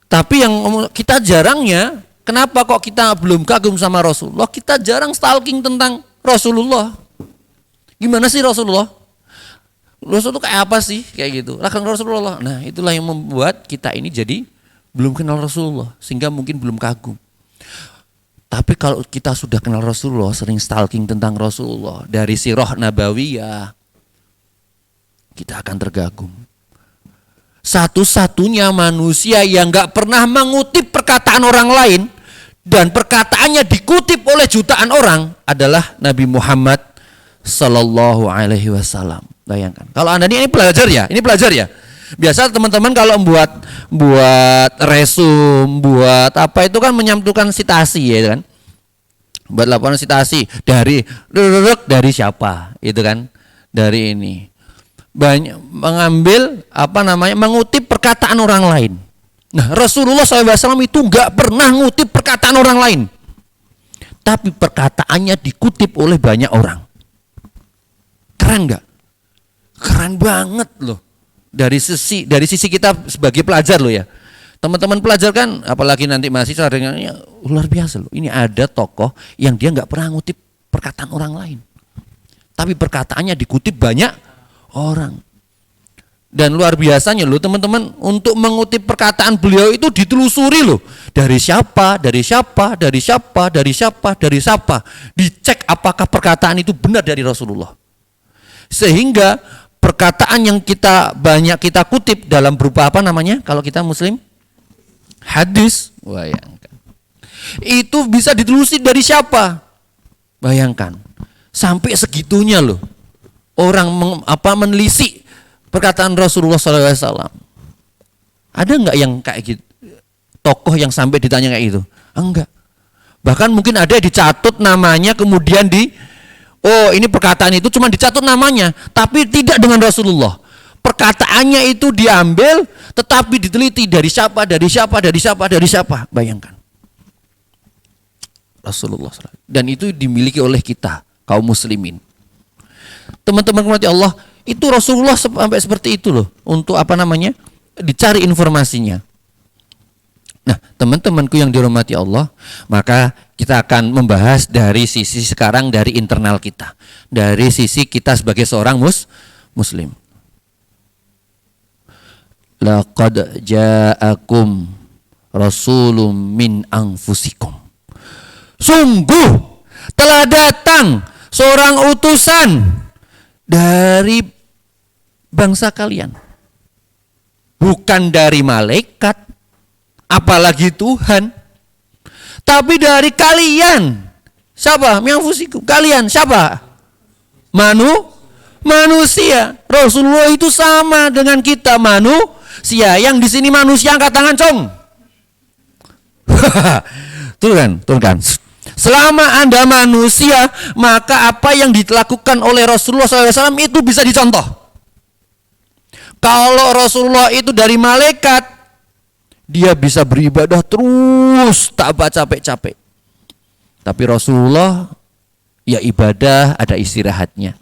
Tapi yang kita jarangnya, kenapa kok kita belum kagum sama Rasulullah? Kita jarang stalking tentang Rasulullah. Gimana sih Rasulullah? Rasulullah itu kayak apa sih? Kayak gitu. Rasulullah. Nah, itulah yang membuat kita ini jadi belum kenal Rasulullah, sehingga mungkin belum kagum. Tapi kalau kita sudah kenal Rasulullah, sering stalking tentang Rasulullah dari sirah nabawiyah, kita akan tergagum. Satu-satunya manusia yang gak pernah mengutip perkataan orang lain dan perkataannya dikutip oleh jutaan orang adalah Nabi Muhammad Sallallahu Alaihi Wasallam. Bayangkan. Kalau Anda ini pelajar ya. Biasa teman-teman kalau buat resum, buat apa itu kan menyantumkan sitasi ya kan. Buat laporan sitasi dari siapa itu kan, dari ini. Banyak mengambil mengutip perkataan orang lain. Nah, Rasulullah SAW itu enggak pernah ngutip perkataan orang lain, tapi perkataannya dikutip oleh banyak orang. Keren enggak? Keren banget loh. Dari sisi kita sebagai pelajar loh ya. Teman-teman pelajar kan, apalagi nanti mahasiswa, luar biasa loh. Ini ada tokoh yang dia enggak pernah ngutip perkataan orang lain, tapi perkataannya dikutip banyak orang. Dan luar biasanya loh teman-teman, untuk mengutip perkataan beliau itu ditelusuri loh. Dari siapa, dicek apakah perkataan itu benar dari Rasulullah. Sehingga perkataan yang banyak kita kutip dalam berupa kalau kita muslim, hadis. Bayangkan. Itu bisa ditelusuri dari siapa? Bayangkan. Sampai segitunya loh. orang menelisik perkataan Rasulullah SAW. Ada nggak yang kayak gitu? Tokoh yang sampai ditanya kayak gitu? Enggak. Bahkan mungkin ada dicatut namanya, kemudian ini perkataan itu cuma dicatut namanya, tapi tidak dengan Rasulullah. Perkataannya itu diambil, tetapi diteliti dari siapa. Bayangkan. Rasulullah SAW. Dan itu dimiliki oleh kita, kaum muslimin. Teman-teman rahmati Allah, itu Rasulullah sampai seperti itu loh, untuk dicari informasinya. Nah, teman-temanku yang dirahmati Allah, maka kita akan membahas dari sisi sekarang, dari internal kita, dari sisi kita sebagai seorang muslim. Laqad ja'akum rasulun min anfusikum. Sungguh telah datang seorang utusan dari bangsa kalian. Bukan dari malaikat, apalagi Tuhan, tapi dari kalian. Siapa? Mianfusikum. Kalian siapa? Manusia. Rasulullah itu sama dengan kita, manusia. Yang di sini manusia angkat tangan, cong. Tuh kan. Selama Anda manusia, maka apa yang dilakukan oleh Rasulullah SAW itu bisa dicontoh. Kalau Rasulullah itu dari malaikat, dia bisa beribadah terus, tak capek-capek. Tapi Rasulullah, ya ibadah ada istirahatnya.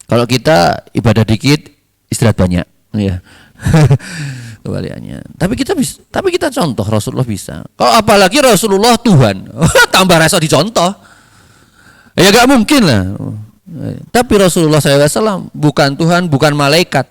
Kalau kita ibadah dikit, istirahat banyak, ya. Kebalikannya. Tapi kita contoh Rasulullah bisa. Kalau apalagi Rasulullah Tuhan, tambah rasa dicontoh. Ya gak mungkin lah. Tapi Rasulullah SAW bukan Tuhan, bukan malaikat.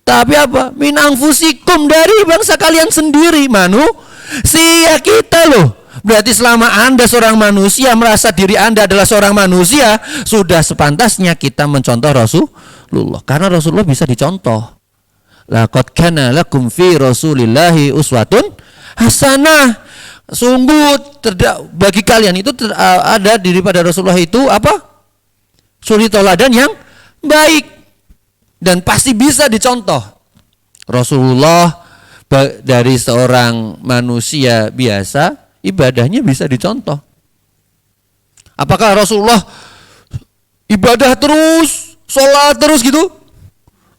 Tapi apa? Min anfusikum, dari bangsa kalian sendiri, manusia kita loh. Berarti selama Anda seorang manusia, merasa diri Anda adalah seorang manusia, sudah sepantasnya kita mencontoh Rasulullah. Karena Rasulullah bisa dicontoh. Laqad kana lakum fi Rasulillahi uswatun hasanah. Sungguh bagi kalian itu ada daripada Rasulullah itu apa? Suri tauladan yang baik dan pasti bisa dicontoh. Rasulullah dari seorang manusia biasa, ibadahnya bisa dicontoh. Apakah Rasulullah ibadah terus, sholat terus gitu?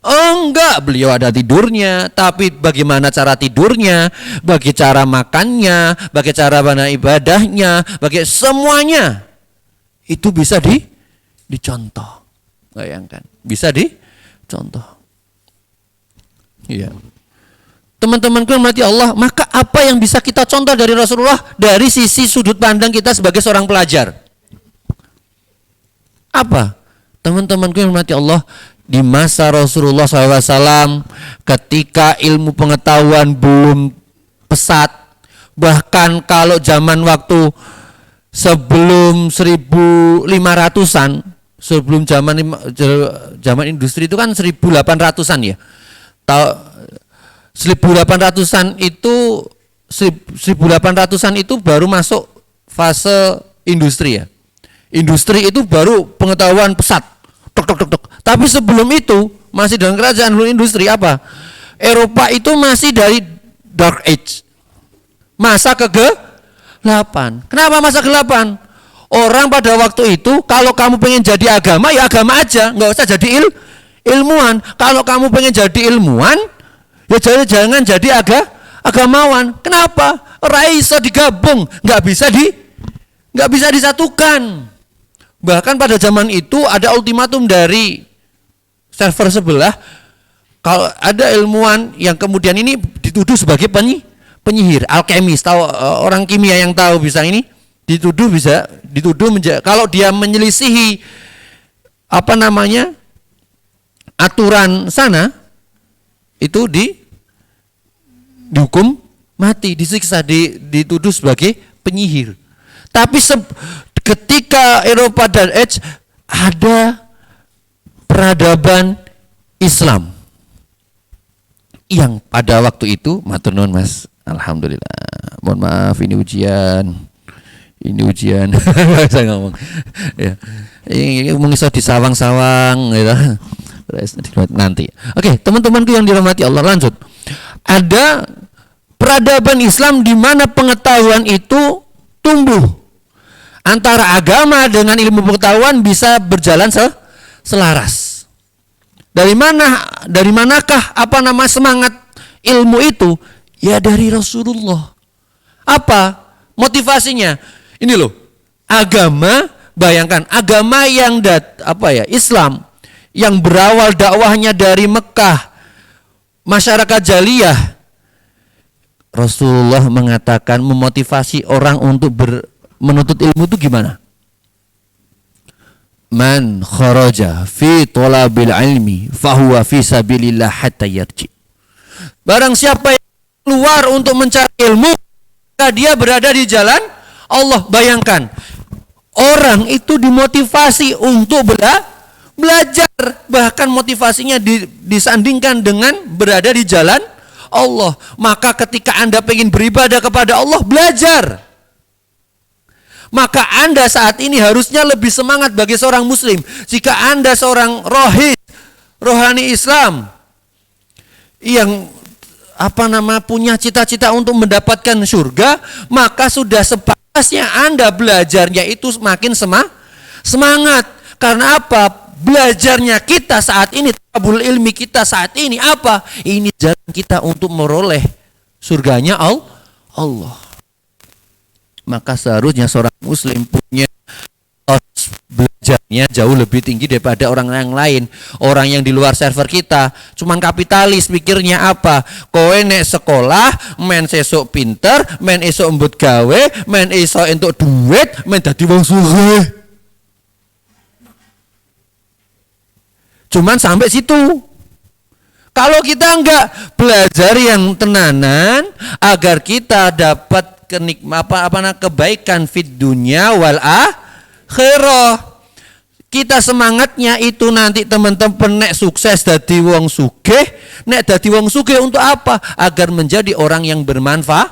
Enggak, beliau ada tidurnya, tapi bagaimana cara tidurnya, bagi cara makannya, bagi cara mana ibadahnya, bagi semuanya itu bisa dicontoh. Bayangkan, bisa dicontoh. Iya. Teman-temanku yang mati Allah, maka apa yang bisa kita contoh dari Rasulullah dari sisi sudut pandang kita sebagai seorang pelajar? Apa? Teman-temanku yang mati Allah, di masa Rasulullah SAW, ketika ilmu pengetahuan belum pesat, bahkan kalau zaman waktu sebelum 1500-an, sebelum zaman industri itu kan 1800-an ya. 1800-an itu baru masuk fase industri ya. Industri itu baru pengetahuan pesat. Tok. Tapi sebelum itu masih dalam kerajaan belum industri apa? Eropa itu masih dari Dark Age, masa kegelapan. Kenapa masa kegelapan? Orang pada waktu itu kalau kamu pengen jadi agama ya agama aja, nggak usah jadi ilmuwan. Kalau kamu pengen jadi ilmuwan ya jangan jadi agamawan. Kenapa? Raisa digabung, nggak bisa disatukan. Bahkan pada zaman itu ada ultimatum dari server sebelah, kalau ada ilmuwan yang kemudian ini dituduh sebagai penyihir, alkemis, tahu orang kimia yang tahu bisa ini dituduh kalau dia menyelisihi aturan sana itu dihukum mati, disiksa, dituduh sebagai penyihir. Tapi ketika Eropa dan Age ada peradaban Islam yang pada waktu itu, matur nuwun Mas, alhamdulillah, mohon maaf ini ujian Ini ujian. Saya ngomong. Ya. Ini mengisah di sawang-sawang gitu. Nanti. Oke, teman-temanku yang dirahmati Allah, lanjut. Ada peradaban Islam di mana pengetahuan itu tumbuh. Antara agama dengan ilmu pengetahuan bisa berjalan selaras. Dari manakah semangat ilmu itu? Ya dari Rasulullah. Apa motivasinya? Ini loh, agama, bayangkan agama yang Islam yang berawal dakwahnya dari Mekah, masyarakat Jaliyah. Rasulullah mengatakan memotivasi orang untuk menuntut ilmu itu gimana? Man kharaja fi talabil ilmi fahuwa fi sabilillah hatta yarji. Barang siapa yang keluar untuk mencari ilmu, maka dia berada di jalan Allah. Bayangkan, orang itu dimotivasi untuk belajar, bahkan motivasinya disandingkan dengan berada di jalan Allah. Maka ketika Anda ingin beribadah kepada Allah, belajar. Maka Anda saat ini harusnya lebih semangat bagi seorang muslim. Jika Anda seorang rohani Islam yang punya cita-cita untuk mendapatkan surga, maka sudah sepantasnya Anda belajarnya itu semakin semangat. Karena apa? Belajarnya kita saat ini, tabul ilmi kita saat ini apa? Ini jalan kita untuk meroleh surganya Allah. Maka seharusnya seorang muslim punya belajarnya jauh lebih tinggi daripada orang yang lain. Orang yang di luar server kita cuman kapitalis, pikirnya apa? Kowe nek sekolah men sesuk pinter, men esuk embut gawe, men iso entuk duit, men dadi wong sugih. Cuman sampai situ. Kalau kita enggak belajar yang tenanan agar kita dapat kebaikan fid dunya wal akhirah. Kita semangatnya itu nanti teman-teman nek sukses dadi wong sugih, nek dadi wong sugih untuk apa? Agar menjadi orang yang bermanfaat.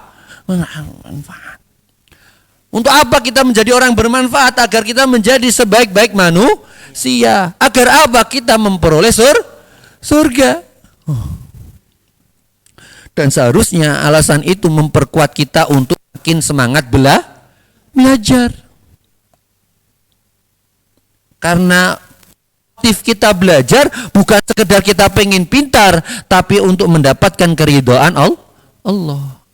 Untuk apa kita menjadi orang bermanfaat? Agar kita menjadi sebaik-baik manusia. Agar apa? Kita memperoleh surga. Dan seharusnya alasan itu memperkuat kita untuk makin semangat belajar. Karena motif kita belajar bukan sekedar kita pengen pintar, tapi untuk mendapatkan keridhaan Allah.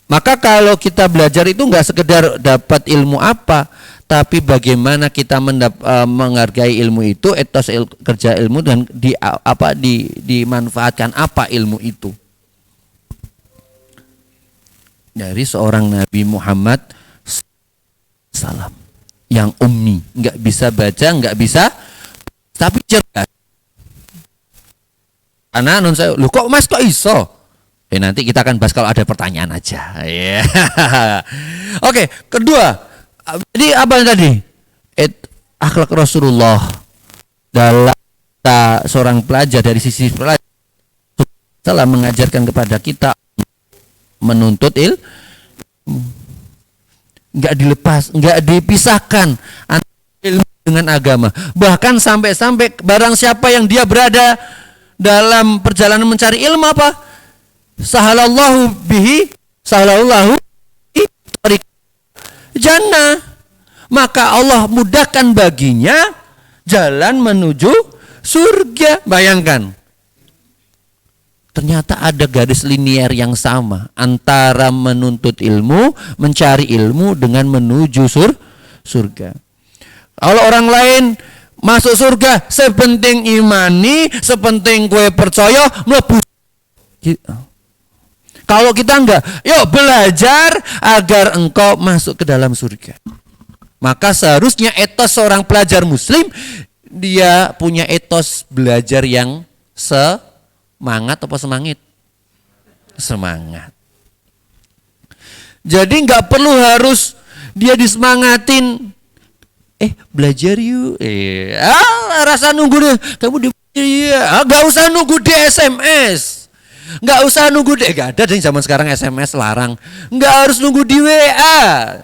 Maka kalau kita belajar itu enggak sekedar dapat ilmu apa, tapi bagaimana kita menghargai ilmu itu, etos kerja ilmu, dan dimanfaatkan apa ilmu itu. Dari seorang Nabi Muhammad SAW yang ummi, nggak bisa baca, nggak bisa, tapi cerdas. Karena saya, lu kok mas kok iso? Nanti kita akan bahas kalau ada pertanyaan aja. Yeah. Oke, kedua, jadi apa tadi? Akhlak Rasulullah dalam seorang pelajar, dari sisi pelajar telah mengajarkan kepada kita menuntut ilmu, nggak dilepas, nggak dipisahkan antara ilmu dengan agama. Bahkan sampai barang siapa yang dia berada dalam perjalanan mencari ilmu apa? Sahalallahu bihi jannah. Maka Allah mudahkan baginya jalan menuju surga. Bayangkan, ternyata ada garis linier yang sama antara menuntut ilmu, mencari ilmu, dengan menuju surga. Kalau orang lain masuk surga sepenting imani, sepenting kue percaya, mlebu. Kalau kita enggak, yuk belajar agar engkau masuk ke dalam surga. Maka seharusnya etos seorang pelajar muslim, dia punya etos belajar yang semangat apa semangit? Semangat. Jadi enggak perlu harus dia disemangatin. Belajar yuk. Rasa nunggu deh. Kamu enggak usah nunggu di SMS. Nggak usah nunggu deh, nggak ada yang zaman sekarang SMS larang. Nggak harus nunggu di WA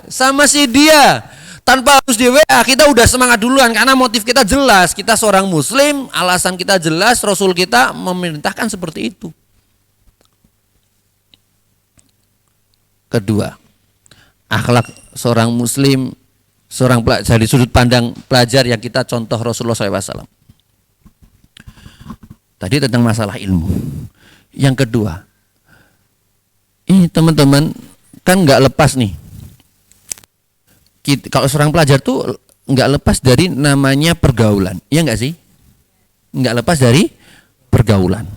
sama si dia. Tanpa harus di WA, kita udah semangat duluan karena motif kita jelas. Kita seorang muslim, alasan kita jelas, Rasul kita memerintahkan seperti itu. Kedua, akhlak seorang muslim, seorang pelajar, dari sudut pandang pelajar yang kita contoh Rasulullah SAW. Tadi tentang masalah ilmu. Yang kedua, ini teman-teman kan nggak lepas nih. Kalau seorang pelajar tuh nggak lepas dari namanya pergaulan, ya nggak sih? Nggak lepas dari pergaulan.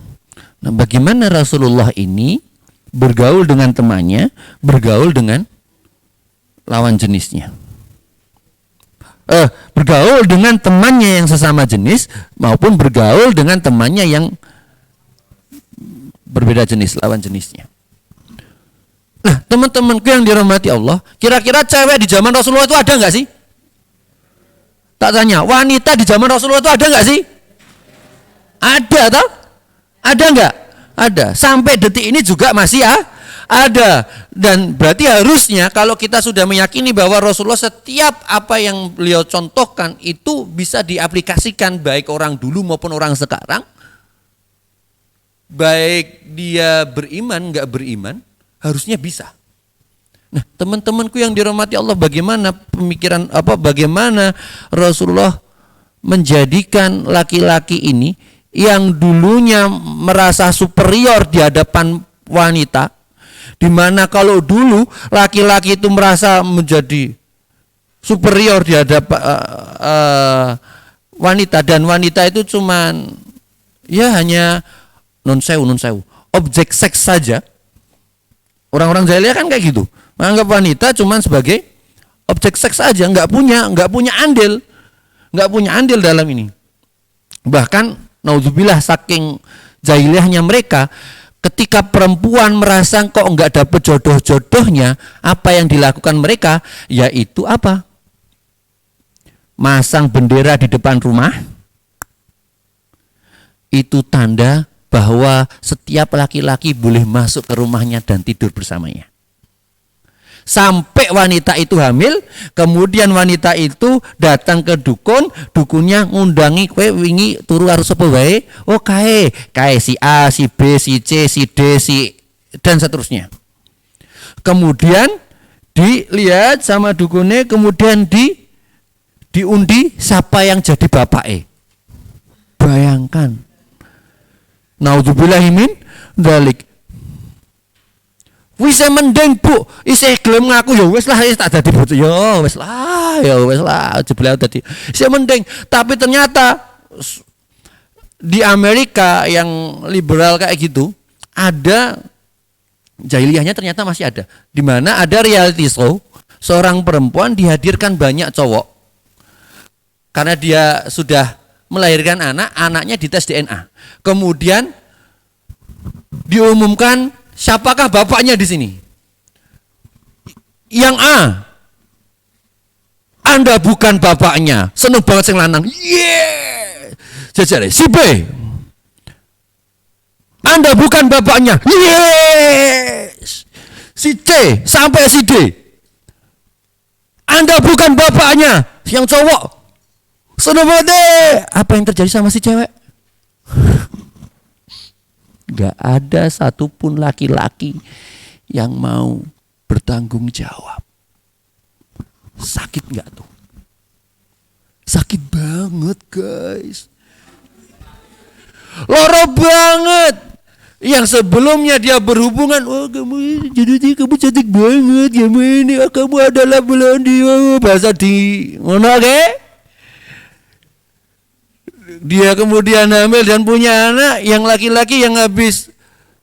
Nah, bagaimana Rasulullah ini bergaul dengan temannya, bergaul dengan lawan jenisnya? Bergaul dengan temannya yang sesama jenis maupun bergaul dengan temannya yang berbeda jenis, lawan jenisnya. Nah, teman-temanku yang dirahmati Allah, kira-kira cewek di zaman Rasulullah itu ada nggak sih? Tak tanya, wanita di zaman Rasulullah itu ada nggak sih? Ada, toh? Ada nggak? Ada. Sampai detik ini juga masih ada. Dan berarti harusnya kalau kita sudah meyakini bahwa Rasulullah setiap apa yang beliau contohkan itu bisa diaplikasikan baik orang dulu maupun orang sekarang, baik dia beriman nggak beriman, harusnya bisa. Nah, teman-temanku yang dirahmati Allah, bagaimana pemikiran bagaimana Rasulullah menjadikan laki-laki ini yang dulunya merasa superior di hadapan wanita, di mana kalau dulu laki-laki itu merasa menjadi superior di hadapan wanita, dan wanita itu cuman ya hanya non sewu objek seks saja. Orang-orang jahiliyah kan kayak gitu, menganggap wanita cuman sebagai objek seks saja, nggak punya andil dalam ini. Bahkan naudzubillah, saking jahiliyahnya mereka, ketika perempuan merasa kok nggak dapet jodoh-jodohnya, apa yang dilakukan mereka yaitu apa? Masang bendera di depan rumah. Itu tanda bahwa setiap laki-laki boleh masuk ke rumahnya dan tidur bersamanya. Sampai wanita itu hamil, kemudian wanita itu datang ke dukun, dukunnya ngundangi kowe wingi turu karo sapa wae. Oh kae si A, si B, si C, si D, si dan seterusnya. Kemudian dilihat sama dukunnya, kemudian diundi siapa yang jadi bapake. Bayangkan. Naudzubillahi min dzalik. Wis mending Bu, isih gelem ngaku ya wis lah, tak dadi bojo ya wis lah jebule dadi. Isih mending, tapi ternyata di Amerika yang liberal kayak gitu, ada jahiliyahnya ternyata masih ada. Di mana ada reality show, seorang perempuan dihadirkan banyak cowok. Karena dia sudah melahirkan anak, anaknya dites DNA. Kemudian diumumkan siapakah bapaknya di sini. Yang A, Anda bukan bapaknya. Seneng banget sing lanang. Yeah. Jajare si B, Anda bukan bapaknya. Yes. Si C sampai si D, Anda bukan bapaknya. Yang cowok seneng banget deh. Apa yang terjadi sama si cewek? Gak ada satupun laki-laki yang mau bertanggung jawab. Sakit gak tuh? Sakit banget guys. Loro banget. Yang sebelumnya dia berhubungan, oh kamu cantik banget, kamu ini, kamu adalah Blondie, bahasa di mana ke? Dia kemudian hamil dan punya anak, yang laki-laki yang habis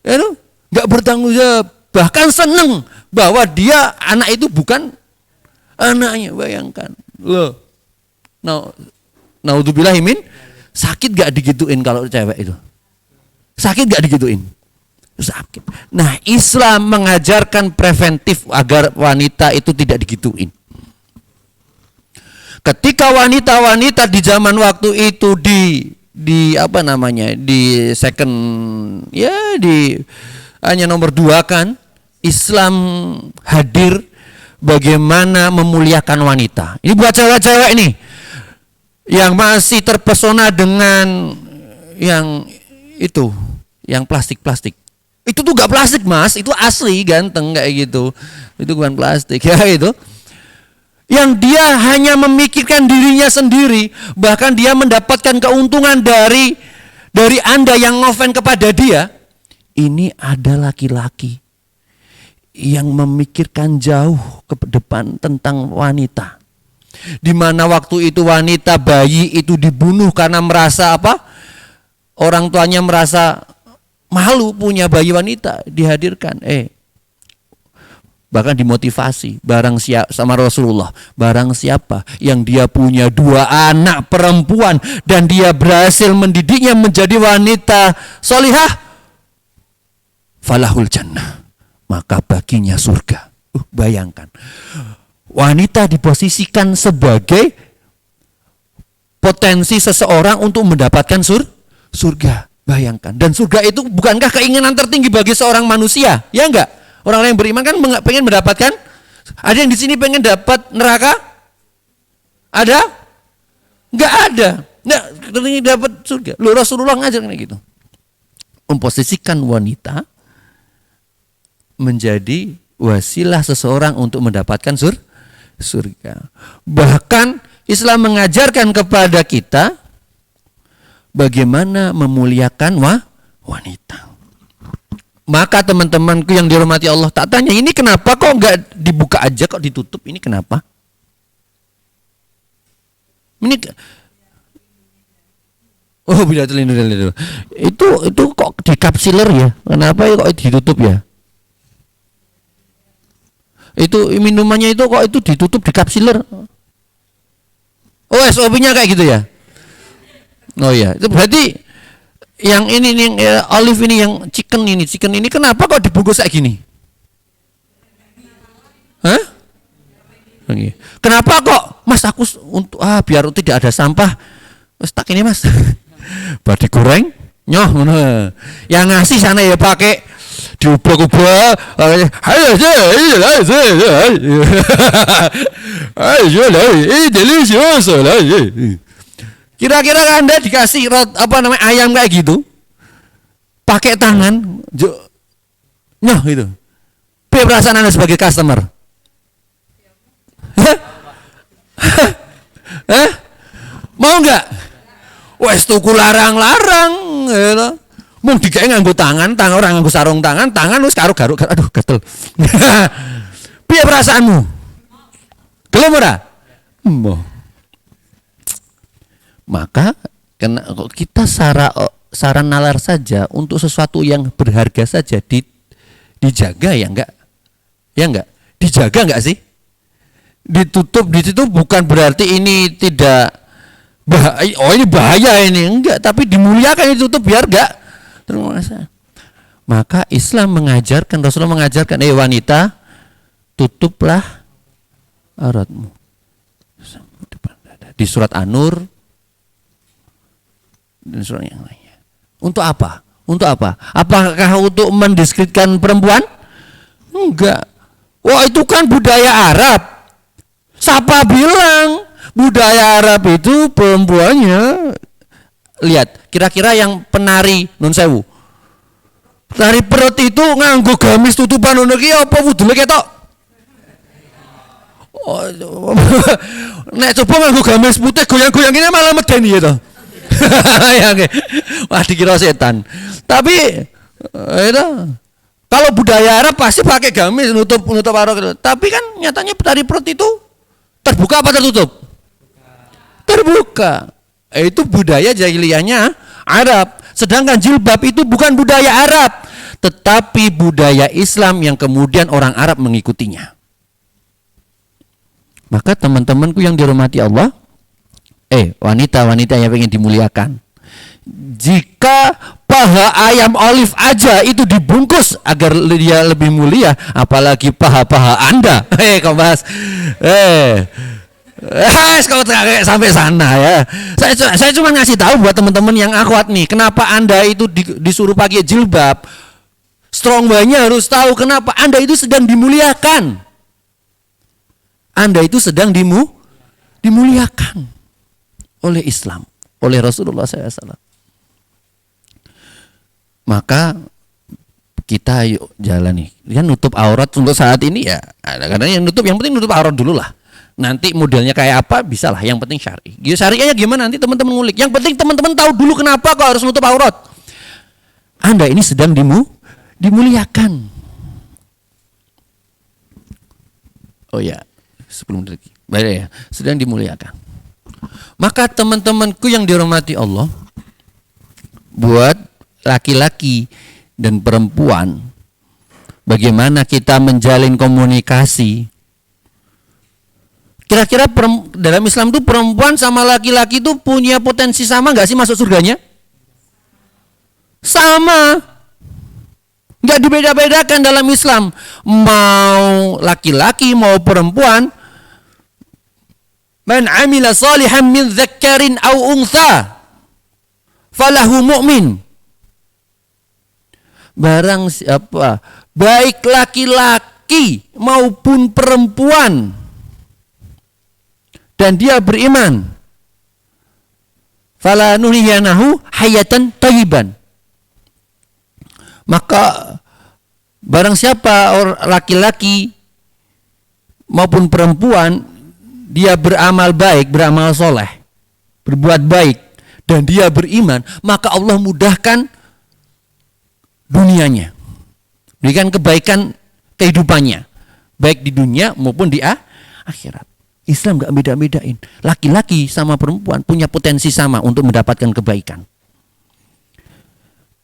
nggak bertanggung jawab, bahkan seneng bahwa dia anak itu bukan anaknya. Bayangkan loh. Naudzubillahi min, sakit gak digituin kalau cewek itu? Sakit gak digituin? Sakit. Nah, Islam mengajarkan preventif agar wanita itu tidak digituin. Ketika wanita-wanita di zaman waktu itu apa namanya, di second, ya di hanya nomor 2 kan. Islam hadir bagaimana memuliakan wanita. Ini buat cewek-cewek nih yang masih terpesona dengan yang itu, yang plastik-plastik. Itu tuh gak plastik mas, itu asli ganteng kayak gitu. Itu bukan plastik ya itu. Yang dia hanya memikirkan dirinya sendiri, bahkan dia mendapatkan keuntungan dari Anda yang ngoven kepada dia. Ini ada laki-laki yang memikirkan jauh ke depan tentang wanita. Di mana waktu itu wanita bayi itu dibunuh karena merasa apa? Orang tuanya merasa malu punya bayi wanita dihadirkan. Bahkan dimotivasi sama Rasulullah, barang siapa yang dia punya 2 anak perempuan dan dia berhasil mendidiknya menjadi wanita solihah, falahul jannah, maka baginya surga. Bayangkan, wanita diposisikan sebagai potensi seseorang untuk mendapatkan surga. Bayangkan, dan surga itu bukankah keinginan tertinggi bagi seorang manusia? Ya enggak? Orang yang beriman kan pengen mendapatkan. Ada yang di sini pengen dapat neraka? Ada? Enggak ada. Enggak, ingin dapat surga. Loh, Rasulullah ngajarkan gitu. Memposisikan wanita menjadi wasilah seseorang untuk mendapatkan surga. Bahkan Islam mengajarkan kepada kita bagaimana memuliakan wanita. Maka teman-temanku yang dihormati Allah, tak tanya, ini kenapa kok enggak dibuka aja, kok ditutup? Ini kenapa? Ini bila terlindung. Itu kok dikapsiler ya? Kenapa kok ditutup ya? Itu minumannya itu kok itu ditutup dikapsiler? Oh, SOP-nya kayak gitu ya? Oh iya, itu berarti yang ini olive ini, yang chicken ini kenapa kok dibungkus kayak gini? Hah? Kenapa kok mas aku untuk biar tidak ada sampah, mas tak ini mas, baru digoreng, nyoh, yang ngasih sana ya pakai diubah-ubah, delicious. Kira-kira Anda dikasih ayam kayak gitu, pakai tangan, nyoh gitu. Perasaan Anda sebagai customer? Mau nggak? Wes tuku larang-larang, gitu. Mung digawe nganggo tangan orang nganggo sarung tangan wis karo garuk, aduh gatel. Piye perasaanmu? Gelem ora? Maka kita saran nalar saja untuk sesuatu yang berharga saja dijaga ya enggak? Ya enggak? Dijaga enggak sih? Ditutup di situ bukan berarti ini tidak bahaya. Oh ini bahaya ini, enggak, tapi dimuliakan, ditutup biar enggak termasalah. Maka Islam mengajarkan, Rasulullah mengajarkan, wanita tutuplah auratmu. Di surat An-Nur dan surat yang lainnya. Untuk apa? Untuk apa? Apakah untuk mendiskreditkan perempuan? Enggak. Wah, itu kan budaya Arab. Siapa bilang budaya Arab itu perempuannya? Lihat, kira-kira yang penari nun sewu, penari perut itu nganggo gamis tutupan ngono ki apa wudune ketok? Nek coba nganggo gamis putih goyang-goyang ini malah medeni ya toh. Ya, wah dikira setan. Tapi itu kalau budaya Arab pasti pakai gamis nutup aurat. Tapi kan nyatanya penari perut itu terbuka apa tertutup? Terbuka. Itu budaya jahiliyahnya Arab. Sedangkan jilbab itu bukan budaya Arab, tetapi budaya Islam yang kemudian orang Arab mengikutinya. Maka teman-temanku yang dirahmati Allah, wanita-wanita yang ingin dimuliakan, jika paha ayam olive aja itu dibungkus agar dia lebih mulia, apalagi paha-paha Anda. Kombas. Kau kayak sampai sana ya. Saya cuma ngasih tahu buat teman-teman yang akhwat nih, kenapa Anda itu disuruh pakai jilbab. Strong banyak harus tahu kenapa Anda itu sedang dimuliakan. Anda itu sedang dimuliakan oleh Islam, oleh Rasulullah SAW. Maka kita yuk jalani. Dia nutup aurat untuk saat ini ya. Karena yang penting nutup aurat dulu lah. Nanti modelnya kayak apa bisa lah. Yang penting syar'i. Syariahnya gimana nanti teman-teman ngulik. Yang penting teman-teman tahu dulu kenapa kok harus nutup aurat. Anda ini sedang dimuliakan. Oh ya, sebelum lagi. Baik ya, sedang dimuliakan. Maka teman-temanku yang dirahmati Allah, buat laki-laki dan perempuan, bagaimana kita menjalin komunikasi? Kira-kira dalam Islam itu perempuan sama laki-laki itu punya potensi sama nggak sih masuk surganya? Sama. Nggak dibeda-bedakan dalam Islam. Mau laki-laki mau perempuan. Man amila salihan min dzakkarin aw untha falahu mu'min. Barang siapa baik laki-laki maupun perempuan dan dia beriman, fala nuhyanahu hayatan thayyiban. Maka barang siapa laki-laki maupun perempuan dia beramal baik, beramal soleh, berbuat baik dan dia beriman, maka Allah mudahkan dunianya, berikan kebaikan kehidupannya, baik di dunia maupun di akhirat. Islam gak beda-bedain. Laki-laki sama perempuan punya potensi sama untuk mendapatkan kebaikan.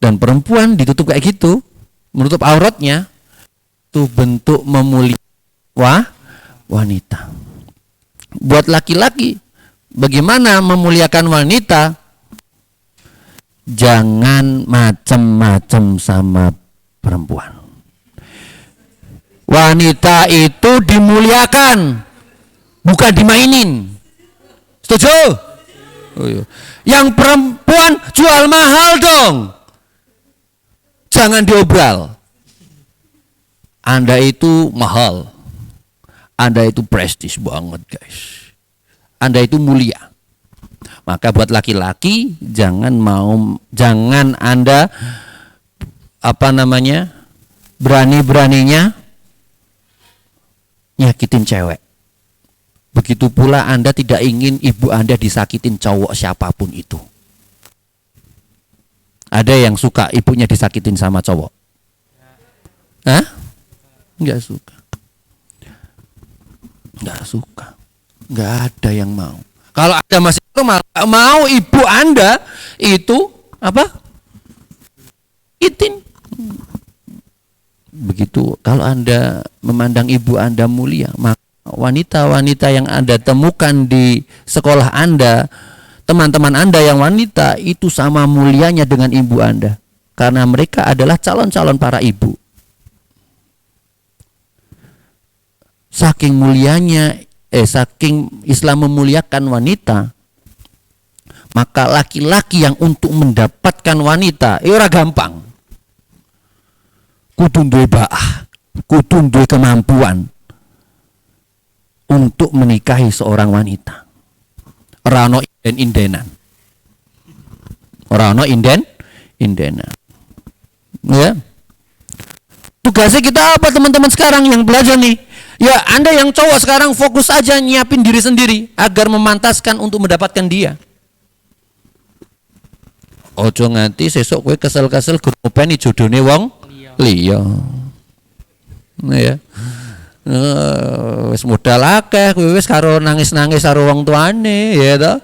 Dan perempuan ditutup kayak gitu, menutup auratnya, itu bentuk memuliakan wanita. Buat laki-laki, bagaimana memuliakan wanita? Jangan macam-macam sama perempuan. Wanita itu dimuliakan, bukan dimainin. Setuju? Oh, iya. Yang perempuan jual mahal dong. Jangan diobral. Anda itu mahal. Anda itu prestis banget, guys. Anda itu mulia. Maka buat laki-laki jangan Anda berani-beraninya nyakitin cewek. Begitu pula Anda tidak ingin ibu Anda disakitin cowok siapapun itu. Ada yang suka ibunya disakitin sama cowok? Hah? Enggak suka. Enggak suka. Enggak ada yang mau. Kalau Anda masih mau ibu Anda itu apa? Itin. Begitu kalau Anda memandang ibu Anda mulia, maka wanita-wanita yang Anda temukan di sekolah Anda, teman-teman Anda yang wanita itu sama mulianya dengan ibu Anda, karena mereka adalah calon-calon para ibu. Saking mulianya, saking Islam memuliakan wanita, maka laki-laki yang untuk mendapatkan wanita, ora gampang. Kudu duwe baah, kudu duwe kemampuan untuk menikahi seorang wanita. Ora ono inden-indenan. Ora ono inden-indenan. Ya. Tugasnya kita apa teman-teman sekarang yang belajar nih? Ya, Anda yang cowok sekarang fokus aja nyiapin diri sendiri agar memantaskan untuk mendapatkan dia. Ojo nganti sesuk kowe kesel-kesel gopeni jodone wong liya. Ya. Wis modal akeh kowe wis karo nangis-nangis karo wong tuane ya to.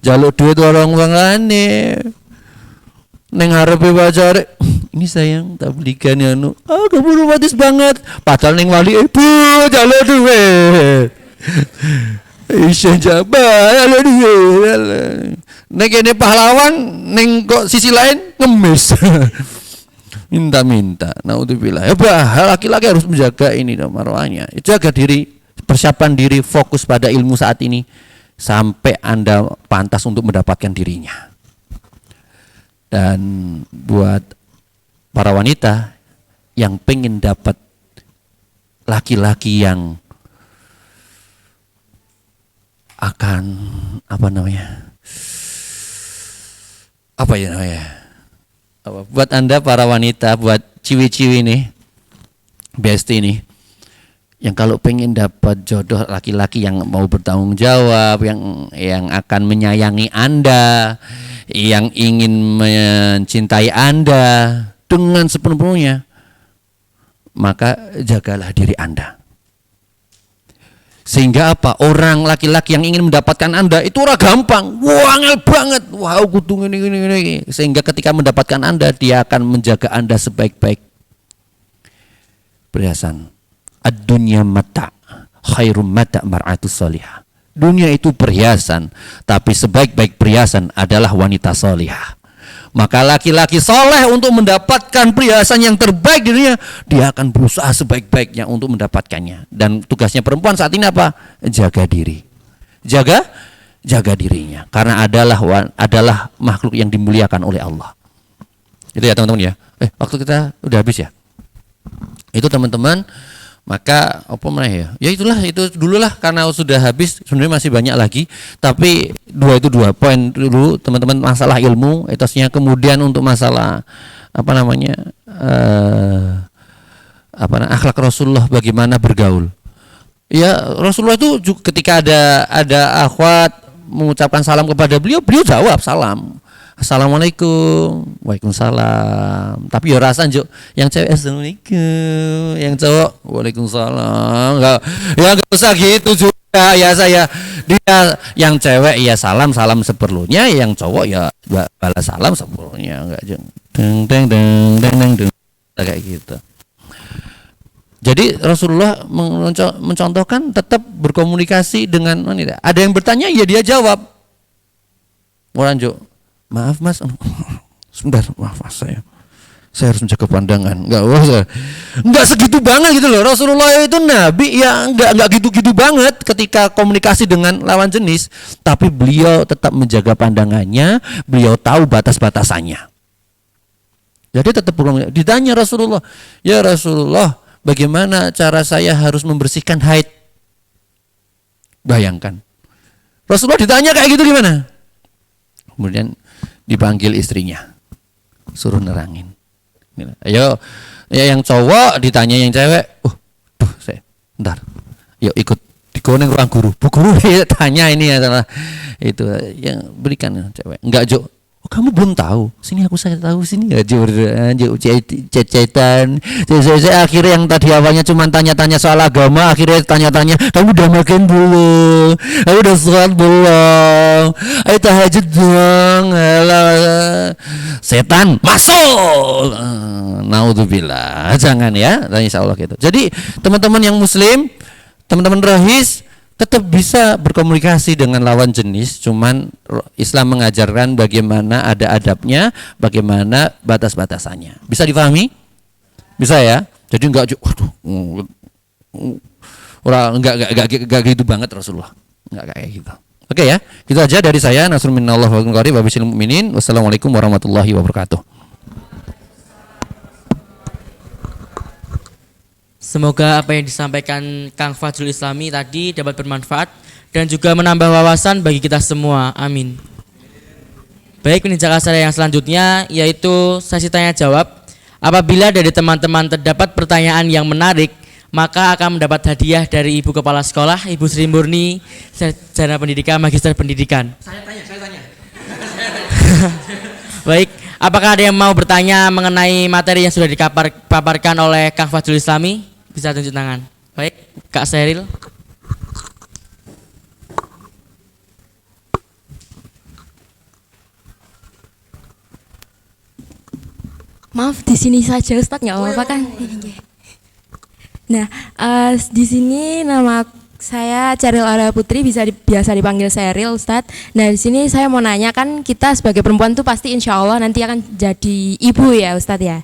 Jaluk duit wong wongane. Ning ngarepe pacare, ini sayang tak belikan ya anu. Kamu romantis banget. Padahal ning wali ibu jaluk duit. Isya jabah jaluk duit. Nek kene pahlawan ning kok sisi lain ngemis. Minta-minta. Naudzubillah. Ya bah, laki-laki harus menjaga ini marwahnya. Jaga diri persiapkan diri, fokus pada ilmu saat ini sampai Anda pantas untuk mendapatkan dirinya. Dan buat para wanita yang pengen dapat laki-laki yang akan buat Anda para wanita, buat ciwi-ciwi nih, besti nih, yang kalau pengen dapat jodoh laki-laki yang mau bertanggung jawab, yang akan menyayangi Anda, yang ingin mencintai Anda dengan sepenuhnya, maka jagalah diri Anda. Sehingga apa? Orang laki-laki yang ingin mendapatkan Anda itu ora gampang, angel banget. Wow, kudu ini. Sehingga ketika mendapatkan Anda, dia akan menjaga Anda sebaik-baik perhiasan. Ad-dunya mata, khairum mata mar'atus salihah. Dunia itu perhiasan, tapi sebaik-baik perhiasan adalah wanita salihah. Maka laki-laki soleh untuk mendapatkan perhiasan yang terbaik di dunia, dia akan berusaha sebaik-baiknya untuk mendapatkannya. Dan tugasnya perempuan saat ini apa? Jaga diri. Jaga dirinya. Karena adalah makhluk yang dimuliakan oleh Allah. Itu ya teman-teman ya. Waktu kita udah habis ya. Itu teman-teman. Maka apa namanya ya? Ya itulah, itu dulu lah, karena sudah habis. Sebenarnya masih banyak lagi, tapi dua poin dulu teman-teman, masalah ilmu etasnya. Kemudian untuk masalah akhlak Rasulullah, bagaimana bergaul. Ya Rasulullah itu juga ketika ada akhwat mengucapkan salam kepada beliau jawab salam. Assalamualaikum, waalaikumsalam. Tapi ya rasa yang cewek assalamualaikum, yang cowok waalaikumsalam. Enggak usah gitu juga ya saya. Dia yang cewek ya salam seperlunya, yang cowok ya balas salam seperlunya, enggak deng kayak gitu. Jadi Rasulullah mencontohkan tetap berkomunikasi dengan wanita. Ada yang bertanya ya dia jawab. Orang maaf mas, sebentar, maaf mas, saya harus menjaga pandangan. Enggak segitu banget gitu loh. Rasulullah itu nabi ya, enggak gitu-gitu banget ketika komunikasi dengan lawan jenis, tapi beliau tetap menjaga pandangannya, beliau tahu batas-batasannya. Jadi tetap ditanya Rasulullah, ya Rasulullah, bagaimana cara saya harus membersihkan haid? Bayangkan, Rasulullah ditanya kayak gitu gimana? Kemudian dipanggil istrinya, suruh nerangin. Ayo, ya yang cowok ditanya yang cewek. Bentar. Yuk ikut dikoneng ruang guru. Bu guru tanya ini adalah itu yang berikan cewek. Enggak kamu belum tahu. Sini saya tahu sini enggak cecetan. Saya akhirnya yang tadi awalnya cuma tanya-tanya soal agama, akhirnya tanya-tanya, kamu udah makan belum? Kamu udah sholat belum? Ayo tahajud dong. Setan masuk. Naudzubillah. Jangan ya. Insyaallah gitu. Jadi teman-teman yang muslim, teman-teman rahis, tetap bisa berkomunikasi dengan lawan jenis, cuman Islam mengajarkan bagaimana ada adabnya, bagaimana batas-batasannya. Bisa dipahami? Bisa ya? Jadi enggak gitu banget Rasulullah. Enggak kayak gitu. Oke ya, gitu aja dari saya. Nasrul minallah wa qarib wa bisyiril mu'minin. Wassalamualaikum warahmatullahi wabarakatuh. Semoga apa yang disampaikan Kang Fajrul Islami tadi dapat bermanfaat dan juga menambah wawasan bagi kita semua. Amin. Baik, peninjak acara yang selanjutnya yaitu sesi tanya jawab. Apabila dari teman-teman terdapat pertanyaan yang menarik, maka akan mendapat hadiah dari Ibu Kepala Sekolah, Ibu Sri Murni, Sarjana Pendidikan, Magister Pendidikan. Saya tanya. Baik, apakah ada yang mau bertanya mengenai materi yang sudah dipaparkan oleh Kang Fajrul Islami? Bisa tunjuk tangan. Baik, Kak Seril. Maaf, di sini saja Ustadz, nggak apa-apa kan? Nah, di sini nama saya Ceril Ara Putri, biasa dipanggil Seril, Ustadz. Nah, di sini saya mau nanya, kan kita sebagai perempuan tuh pasti insya Allah nanti akan jadi ibu ya Ustadz ya.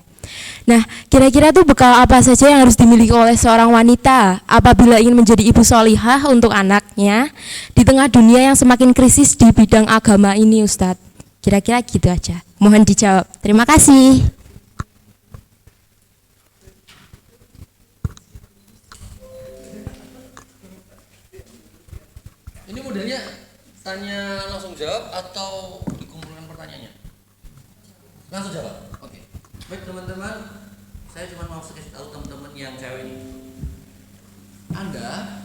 Nah, kira-kira tuh bekal apa saja yang harus dimiliki oleh seorang wanita apabila ingin menjadi ibu solihah untuk anaknya di tengah dunia yang semakin krisis di bidang agama ini, Ustadz? Kira-kira gitu aja. Mohon dijawab. Terima kasih. Ini modelnya tanya langsung jawab atau dikumpulkan pertanyaannya? Langsung jawab. Oke. Baik teman-teman, saya cuma mau kasih tahu teman-teman yang cewek ini. Anda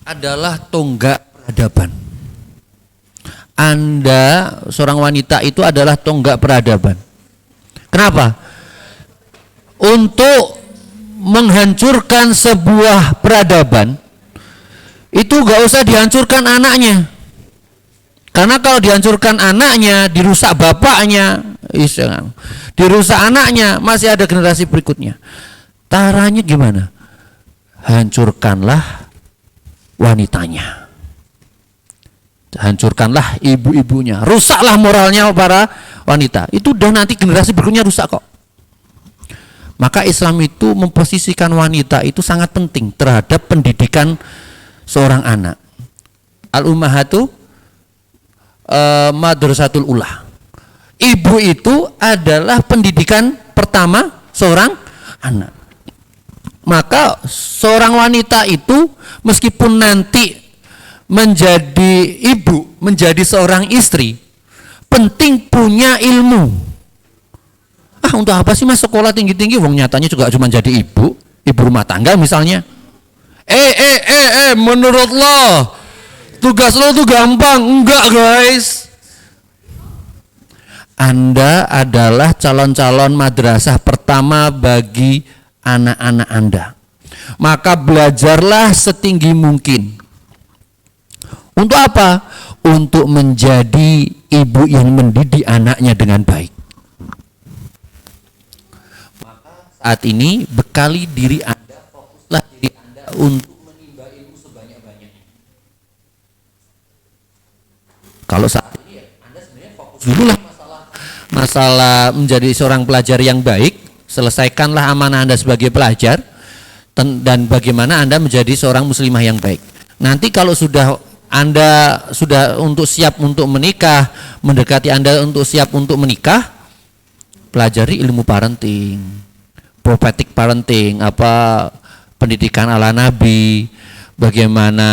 adalah tonggak peradaban. Anda seorang wanita itu adalah tonggak peradaban. Kenapa? Untuk menghancurkan sebuah peradaban itu gak usah dihancurkan anaknya. Karena kalau dihancurkan anaknya, dirusak bapaknya, dirusak anaknya, masih ada generasi berikutnya. Caranya gimana? Hancurkanlah wanitanya. Hancurkanlah ibu-ibunya, rusaklah moralnya para wanita. Itu udah nanti generasi berikutnya rusak kok. Maka Islam itu memposisikan wanita itu sangat penting terhadap pendidikan seorang anak. Al-ummahatu madrasatul ula. Ibu itu adalah pendidikan pertama seorang anak. Maka seorang wanita itu meskipun nanti menjadi ibu, menjadi seorang istri, penting punya ilmu. Untuk apa sih mas sekolah tinggi-tinggi? Wong nyatanya juga cuma jadi ibu rumah tangga misalnya. Menurut lo tugas lo tuh gampang? Enggak guys. Anda adalah calon-calon madrasah pertama bagi anak-anak Anda. Maka belajarlah setinggi mungkin. Untuk apa? Untuk menjadi ibu yang mendidik anaknya dengan baik. Maka saat ini bekali diri Anda, fokuslah diri Anda untuk menimba ilmu sebanyak-banyaknya. Kalau saat ini ya, Anda sebenarnya fokus dulu lah masalah menjadi seorang pelajar yang baik. Selesaikanlah amanah Anda sebagai pelajar dan bagaimana Anda menjadi seorang muslimah yang baik. Nanti kalau Anda sudah siap untuk menikah, mendekati Anda untuk siap untuk menikah, pelajari ilmu parenting, prophetic parenting, pendidikan ala Nabi, bagaimana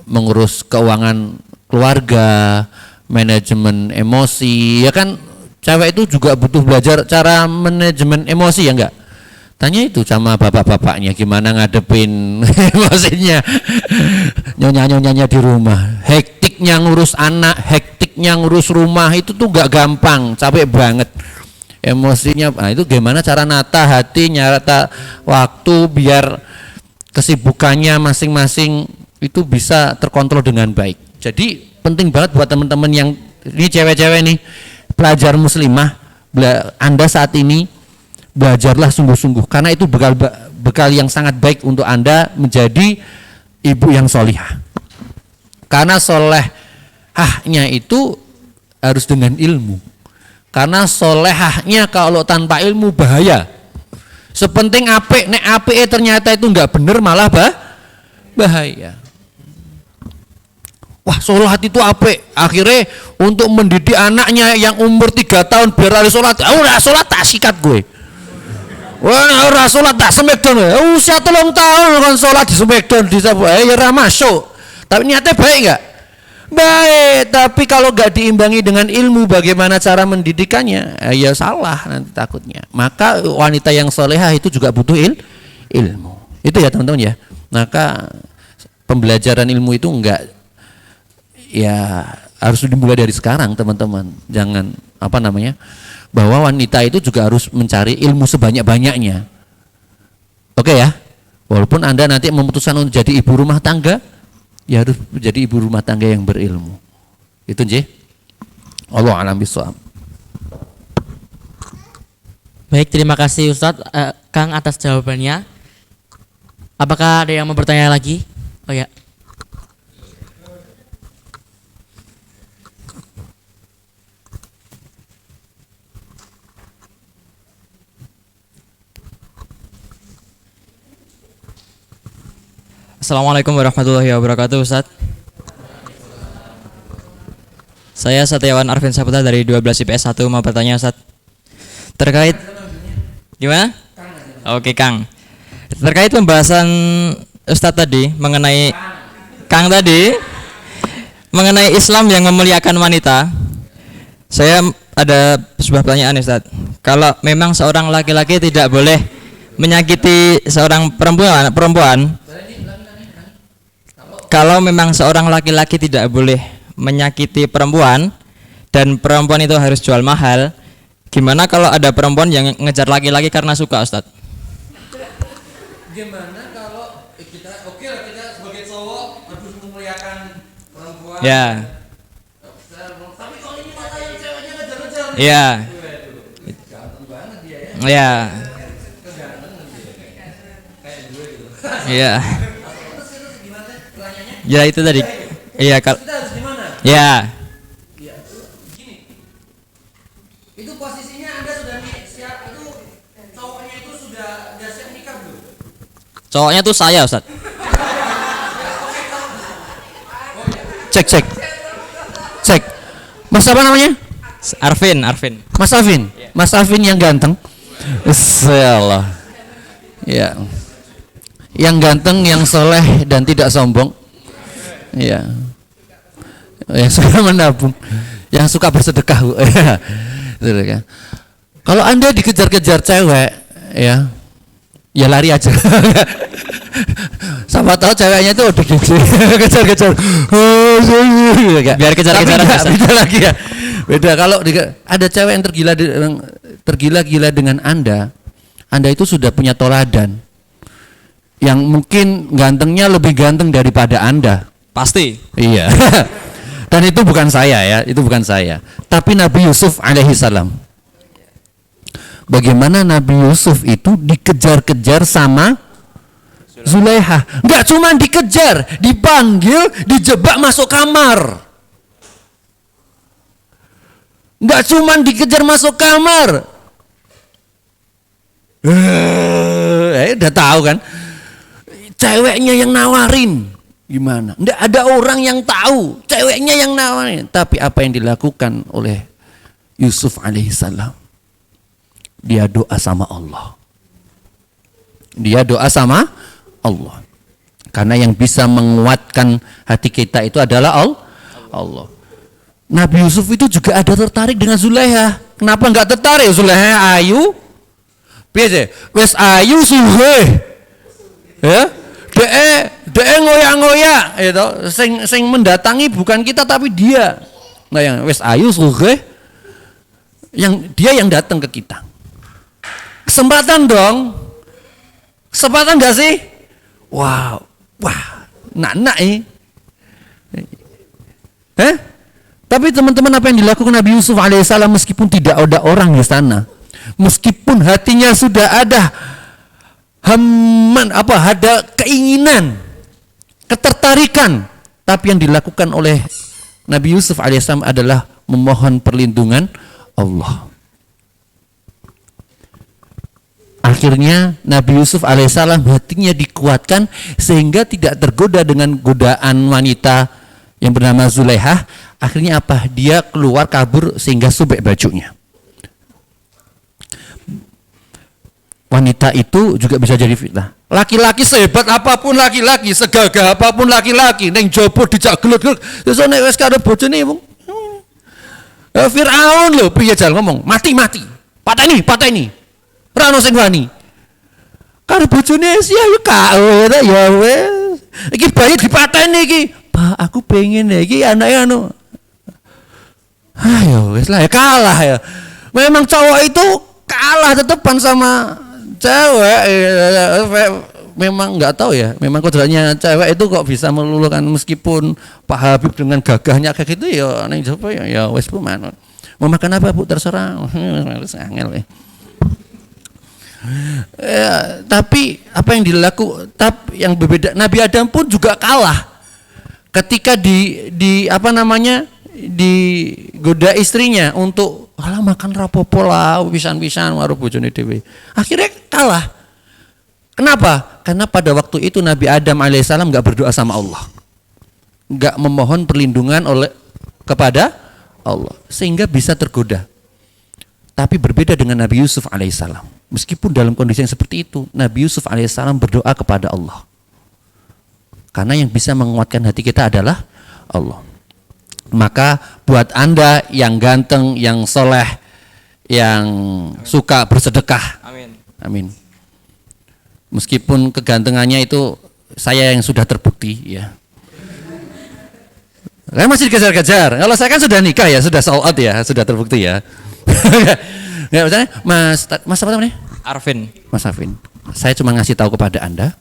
mengurus keuangan keluarga, manajemen emosi, ya kan cewek itu juga butuh belajar cara manajemen emosi ya enggak? Tanya itu sama bapak-bapaknya gimana ngadepin emosinya. Nyonya-nyonyanya di rumah. Hektiknya ngurus anak, hektiknya ngurus rumah itu tuh gak gampang, capek banget. Emosinya, itu gimana cara nata hati, nyata waktu biar kesibukannya masing-masing itu bisa terkontrol dengan baik. Jadi penting banget buat teman-teman yang ini cewek-cewek nih, pelajar muslimah, Anda saat ini belajarlah sungguh-sungguh karena itu bekal yang sangat baik untuk Anda menjadi ibu yang solihah. Karena solehahnya itu harus dengan ilmu. Karena solehahnya kalau tanpa ilmu bahaya. Sepenting apik, nek apike ternyata itu enggak bener malah bahaya. Wah, sholat itu apik. Akhirnya untuk mendidik anaknya yang umur 3 tahun biar harus sholat. Udah sholat tak sikat gue. Wah, ora salat tak semekdon. Usia 3 tahun kan salat di semekdon di ya ora masuk. Tapi niatnya baik enggak? Baik, tapi kalau enggak diimbangi dengan ilmu bagaimana cara mendidikannya, ya salah nanti takutnya. Maka wanita yang solehah itu juga butuh ilmu. Itu ya teman-teman ya. Maka pembelajaran ilmu itu enggak ya harus dimulai dari sekarang teman-teman. Jangan bahwa wanita itu juga harus mencari ilmu sebanyak-banyaknya. Oke ya. Walaupun Anda nanti memutuskan untuk jadi ibu rumah tangga, ya harus menjadi ibu rumah tangga yang berilmu. Itu nggih. Allah a'lam bishawab. Baik, terima kasih Ustadz Kang atas jawabannya. Apakah ada yang mau bertanya lagi? Oh ya. Assalamualaikum warahmatullahi wabarakatuh, Ustaz. Saya Setiawan Arvin Saputra dari 12 IPS 1 mau bertanya, Ustaz. Terkait gimana? Oke, Kang. Terkait pembahasan Ustaz tadi mengenai Kang tadi mengenai Islam yang memuliakan wanita. Saya ada sebuah pertanyaan, Ustaz. Kalau memang seorang laki-laki tidak boleh menyakiti seorang perempuan, kalau memang seorang laki-laki tidak boleh menyakiti perempuan dan perempuan itu harus jual mahal, gimana kalau ada perempuan yang ngejar laki-laki karena suka, Ustaz? Gimana kalau kita sebagai cowok harus memuliakan perempuan? Ya. Tapi kalau ini mata yang ceweknya ngejar-ngejar. Iya. Ganteng banget dia ya. Iya. Iya. Ya itu tadi. Iya kalau. Kita harus gimana? Ya. Ya, gini. Itu posisinya Anda sudah siap, itu cowoknya itu sudah siap nikah belum? Cowoknya tuh saya, Ustaz. Cek. Mas apa namanya? Arvin. Mas Afin. Mas Afin yang ganteng. Insyaallah. Ya. Yang ganteng, yang soleh dan tidak sombong. Ya. Yang suka menabung, yang suka bersedekah. Sedekah. Kalau Anda dikejar-kejar cewek, ya lari aja. Sama tahu ceweknya itu udah gitu. Kejar-kejar. Biar kejar-kejaran. Beda lagi ya. Beda kalau ada cewek yang tergila-gila dengan Anda itu sudah punya toladan. Yang mungkin gantengnya lebih ganteng daripada Anda. Pasti. Iya. Dan itu bukan saya ya, itu bukan saya. Tapi Nabi Yusuf alaihi salam. Bagaimana Nabi Yusuf itu dikejar-kejar sama Zulaiha. Enggak cuma dikejar, dipanggil, dijebak masuk kamar. Enggak cuma dikejar masuk kamar. Udah tahu kan? Ceweknya yang nawarin. Gimana? Enggak ada orang yang tahu, ceweknya yang nawarin. Tapi apa yang dilakukan oleh Yusuf alaihissalam? Dia doa sama Allah. Dia doa sama Allah. Karena yang bisa menguatkan hati kita itu adalah Allah. Nabi Yusuf itu juga ada tertarik dengan Zulaiha. Kenapa enggak tertarik? Zulaiha ayu. Biasa, wes ayu suhe. Ya? Dia ngoyak-ngoyak itu sing mendatangi bukan kita tapi dia. Nah yang wes ayu suge yang dia yang datang ke kita. Kesempatan dong. Kesempatan enggak sih? Wow. Wah, nak Tapi teman-teman apa yang dilakukan Nabi Yusuf alaihissalam meskipun tidak ada orang di sana. Meskipun hatinya sudah ada ada keinginan, ketertarikan, tapi yang dilakukan oleh Nabi Yusuf alaihissalam adalah memohon perlindungan Allah. Akhirnya Nabi Yusuf alaihissalam hatinya dikuatkan sehingga tidak tergoda dengan godaan wanita yang bernama Zulaiha. Akhirnya apa? Dia keluar kabur sehingga sobek bajunya. Wanita itu juga bisa jadi fitnah. Laki-laki sehebat apapun laki-laki, segagah apapun laki-laki, neng jopo dijak gelut-gelut, terus nek wis karo bojone wong. Firaun lho piye jal ngomong, mati. Pateni. Ora ono sing wani. Karo bojone sia yo ya wis. Iki bayi dipateni iki. Pak, aku pengen iki anake anu. Ayo wis lah kalah ya. Memang cowok itu kalah tetepan sama cewek. Memang nggak tahu ya. Memang kodratnya cewek itu kok bisa meluluhkan meskipun Pak Habib dengan gagahnya kayak gitu ya. Neng coba ya wes bu manut. Mau makan apa bu terserah. Angel. Tapi apa yang dilakukan? Tapi yang berbeda Nabi Adam pun juga kalah. Ketika digoda istrinya untuk makan rapopo lah pisan-pisan karo bojone dhewe. Akhirnya kalah. Kenapa? Karena pada waktu itu Nabi Adam alaihissalam nggak berdoa sama Allah, nggak memohon perlindungan kepada Allah, sehingga bisa tergoda. Tapi berbeda dengan Nabi Yusuf alaihissalam. Meskipun dalam kondisi yang seperti itu, Nabi Yusuf alaihissalam berdoa kepada Allah. Karena yang bisa menguatkan hati kita adalah Allah. Maka buat Anda yang ganteng, yang soleh, yang suka bersedekah, Amin. amin. Meskipun kegantengannya itu saya yang sudah terbukti, ya. Saya masih dikejar-kejar. Kalau saya kan sudah nikah ya, sudah sold out ya, sudah terbukti ya. Ya, misalnya Mas apa namanya? Arvin. Mas Afin. Saya cuma ngasih tahu kepada Anda.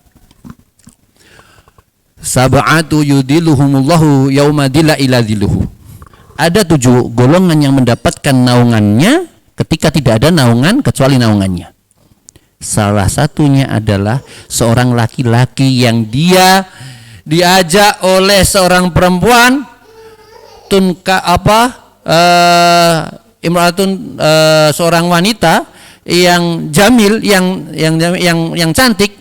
Sab'atu yudiluhumullahu yauma dilla ila diluhu. Ada 7 golongan yang mendapatkan naungannya ketika tidak ada naungan kecuali naungannya. Salah satunya adalah seorang laki-laki yang dia diajak oleh seorang perempuan imratun, seorang wanita yang jamil, yang cantik,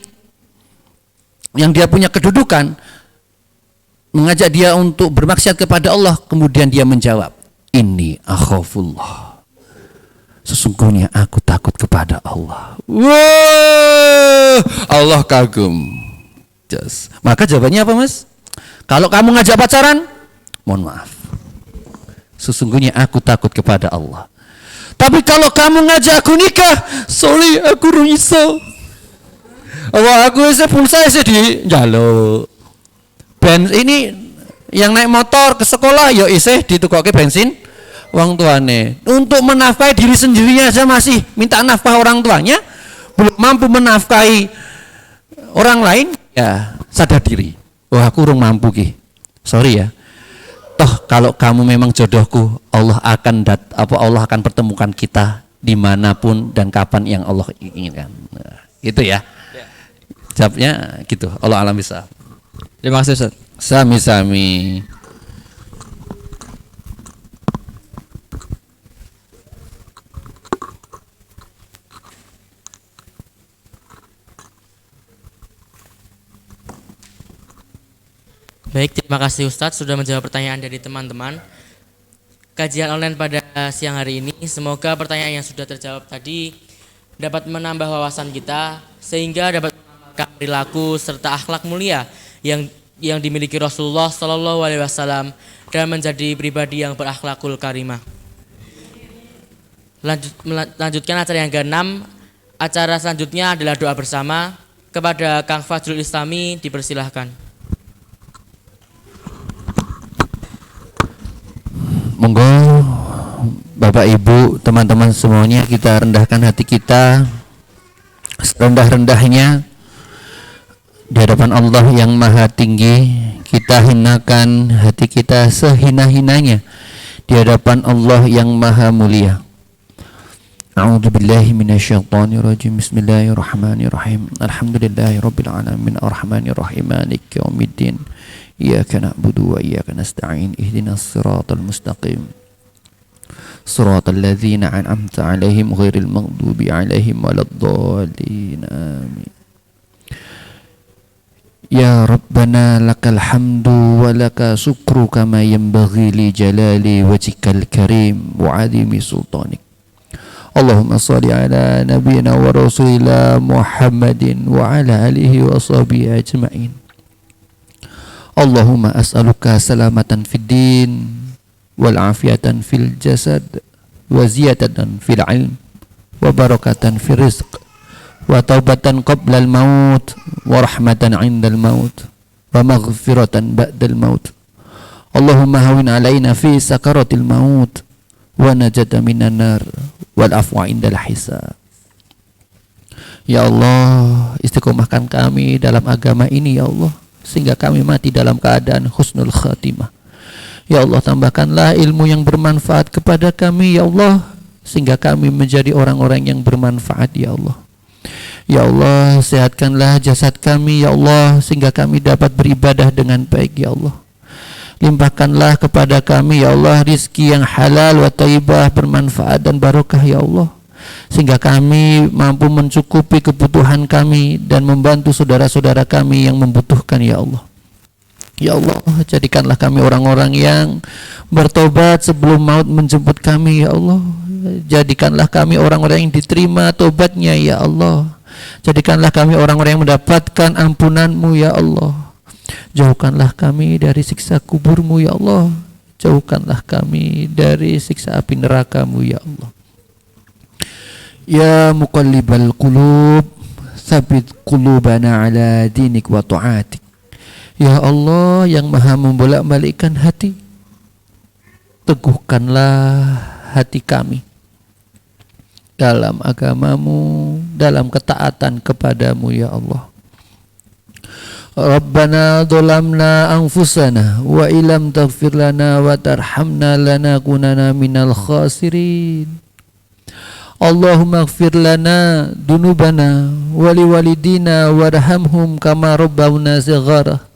yang dia punya kedudukan, mengajak dia untuk bermaksiat kepada Allah. Kemudian dia menjawab, inni akhafullah, sesungguhnya aku takut kepada Allah. Wah, Allah kagum. Just. Maka jawabannya apa, Mas? Kalau kamu ngajak pacaran, mohon maaf, sesungguhnya aku takut kepada Allah. Tapi kalau kamu ngajak aku nikah, sorry, aku rung iso. Aku pulsa di jalo. Ini yang naik motor ke sekolah ya isih ditukokke bensin uang tuane. Untuk menafkahi diri sendirinya aja masih minta nafkah orang tuanya, belum mampu menafkahi orang lain, ya sadar diri. Wah, aku urung mampu ki. Sorry ya. Toh kalau kamu memang jodohku, Allah akan pertemukan kita dimanapun dan kapan yang Allah inginkan. Nah, gitu ya. Jawabnya gitu. Allah alam bisa. Terima kasih Ustaz. Sami-sami. Baik, terima kasih Ustadz sudah menjawab pertanyaan dari teman-teman. Kajian online pada siang hari ini, semoga pertanyaan yang sudah terjawab tadi dapat menambah wawasan kita sehingga dapat mengamalkan perilaku serta akhlak mulia yang dimiliki Rasulullah Shallallahu Alaihi Wasallam dan menjadi pribadi yang berakhlakul karimah. Lanjutkan acara yang ke-6. Acara selanjutnya adalah doa bersama. Kepada Kang Fajrul Islami dipersilahkan. Monggo Bapak Ibu, teman-teman semuanya, kita rendahkan hati kita serendah-rendahnya di hadapan Allah yang Maha Tinggi. Kita hinakan hati kita sehina-hinanya di hadapan Allah yang Maha Mulia. A'udzubillahi minasyaitonirrajim. Bismillahirrahmanirrahim. Alhamdulillahirabbil alamin arrahmanirrahim maliki yaumiddin. Iyyaka na'budu wa iyyaka nasta'in. Ihdinas siratal mustaqim. Siratal ladzina an'amta 'alaihim ghairil maghdubi 'alaihim waladdallin. Amin. Ya Rabbana lakal hamdu wa laka syukru kama yanbaghi li jalali wajhikal karim wa 'azimi sultanik. Allahumma shalli ala nabiyyina wa rasulina Muhammadin wa ala alihi wa sahbihi ajma'in. Allahumma as'aluka salamatan fid din wal afiyatan fil jasad wa ziyadatan fil ilm wa barakatan fil rizq wa taubatan qabla al maut wa rahmatan 'indal maut wa maghfiratan ba'dal maut. Allahumma hawin alaina fi sakaratil maut wa najata minan nar wal afwa indal hisab. Ya Allah, istiqomahkan kami dalam agama ini ya Allah, sehingga kami mati dalam keadaan husnul khatimah. Ya Allah, tambahkanlah ilmu yang bermanfaat kepada kami ya Allah, sehingga kami menjadi orang-orang yang bermanfaat ya Allah. Ya Allah, sehatkanlah jasad kami ya Allah, sehingga kami dapat beribadah dengan baik ya Allah. Limpahkanlah kepada kami ya Allah rizki yang halal wa thayyibah, bermanfaat dan barokah ya Allah. sehingga kami mampu mencukupi kebutuhan kami dan membantu saudara-saudara kami yang membutuhkan ya Allah. Ya Allah, jadikanlah kami orang-orang yang bertobat sebelum maut menjemput kami ya Allah. Jadikanlah kami orang-orang yang diterima tobatnya ya Allah. Jadikanlah kami orang-orang yang mendapatkan ampunan-Mu ya Allah. Jauhkanlah kami dari siksa kubur-Mu ya Allah. Jauhkanlah kami dari siksa api neraka-Mu ya Allah. Ya muqallibal qulub, tsabbit qulubana ala dinik wa ta'atik. Ya Allah yang maha membolak-balikkan hati, teguhkanlah hati kami dalam agama-Mu, dalam ketaatan kepada-Mu ya Allah. Rabbana dhalamna anfusana wa illam taghfir lana wa tarhamna lanakunanna minal khasirin. Allahumma ighfir lana dunubana wa liwalidina warhamhum kama rabbawna shighara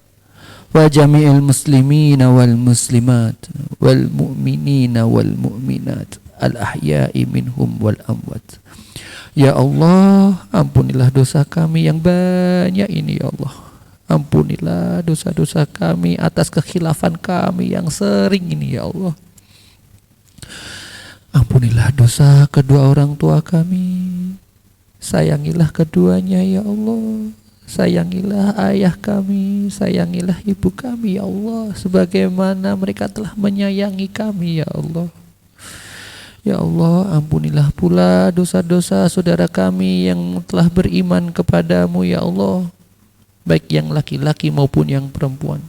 wa jami'il muslimina wal muslimat wal mu'minina wal mu'minat al ahya'i minhum wal amwat. Ya Allah, ampunilah dosa kami yang banyak ini ya Allah. Ampunilah dosa-dosa kami atas kekhilafan kami yang sering ini ya Allah. Ampunilah dosa kedua orang tua kami. Sayangilah keduanya ya Allah. Sayangilah ayah kami, sayangilah ibu kami ya Allah, sebagaimana mereka telah menyayangi kami ya Allah. Ya Allah, ampunilah pula dosa-dosa saudara kami yang telah beriman kepadamu ya Allah, baik yang laki-laki maupun yang perempuan.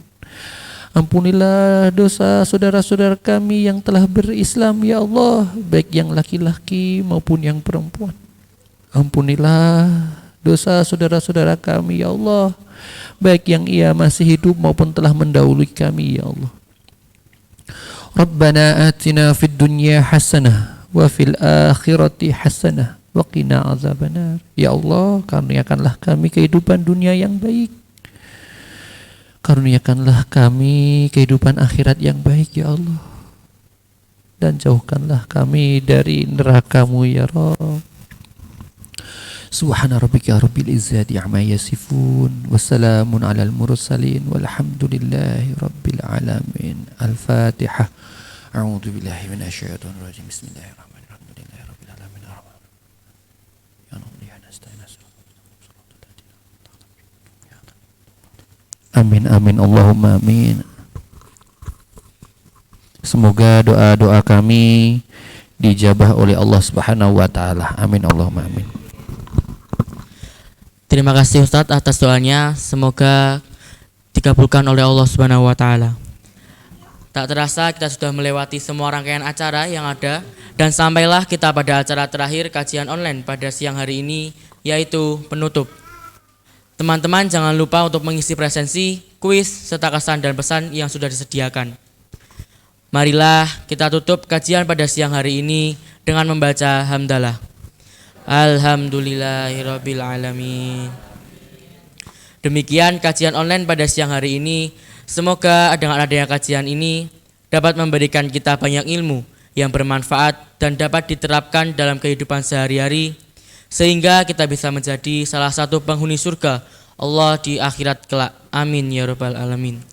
Ampunilah dosa saudara-saudara kami yang telah berislam ya Allah, baik yang laki-laki maupun yang perempuan. Ampunilah dosa saudara-saudara kami ya Allah, baik yang ia masih hidup maupun telah mendahului kami ya Allah. Rabbana atina fid dunya hasanah wa fil akhirati hasanah wa qina azabannar. Ya Allah, karuniakanlah kami kehidupan dunia yang baik, karuniakanlah kami kehidupan akhirat yang baik ya Allah, dan jauhkanlah kami dari neraka-Mu ya Rabb. Subhana rabbika rabbil izzati amma yasifun wa salamun alal mursalin walhamdulillahi rabbil alamin. Al-Fatihah. A'udzu billahi minasyaitonir rajim. Bismillahirrahmanirrahim. Alhamdulillahi rabbil alamin. Ya Rabbi ya nasta'in. Amin amin Allahumma amin. Semoga doa-doa kami dijabah oleh Allah Subhanahu wa taala. Amin Allahumma amin. Terima kasih Ustadz atas doanya, semoga dikabulkan oleh Allah Subhanahu wa taala. Tak terasa kita sudah melewati semua rangkaian acara yang ada dan sampailah kita pada acara terakhir kajian online pada siang hari ini, yaitu penutup. Teman-teman jangan lupa untuk mengisi presensi, kuis, serta kesan dan pesan yang sudah disediakan. Marilah kita tutup kajian pada siang hari ini dengan membaca hamdalah. Alhamdulillahirabbil alamin. Demikian kajian online pada siang hari ini. Semoga dengan adanya kajian ini dapat memberikan kita banyak ilmu yang bermanfaat dan dapat diterapkan dalam kehidupan sehari-hari, sehingga kita bisa menjadi salah satu penghuni surga Allah di akhirat kelak. Amin ya rabbal alamin.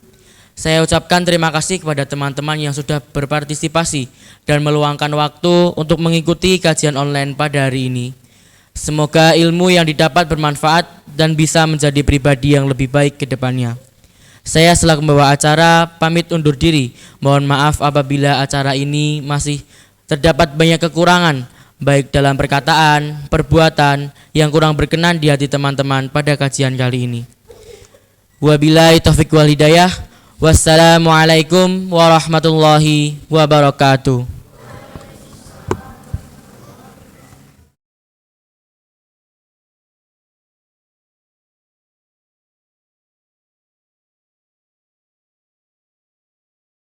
Saya ucapkan terima kasih kepada teman-teman yang sudah berpartisipasi dan meluangkan waktu untuk mengikuti kajian online pada hari ini. Semoga ilmu yang didapat bermanfaat dan bisa menjadi pribadi yang lebih baik ke depannya. Saya selaku pembawa acara pamit undur diri. Mohon maaf apabila acara ini masih terdapat banyak kekurangan, baik dalam perkataan, perbuatan yang kurang berkenan di hati teman-teman pada kajian kali ini. Wabillahi taufiq wal hidayah. Wassalamualaikum warahmatullahi wabarakatuh.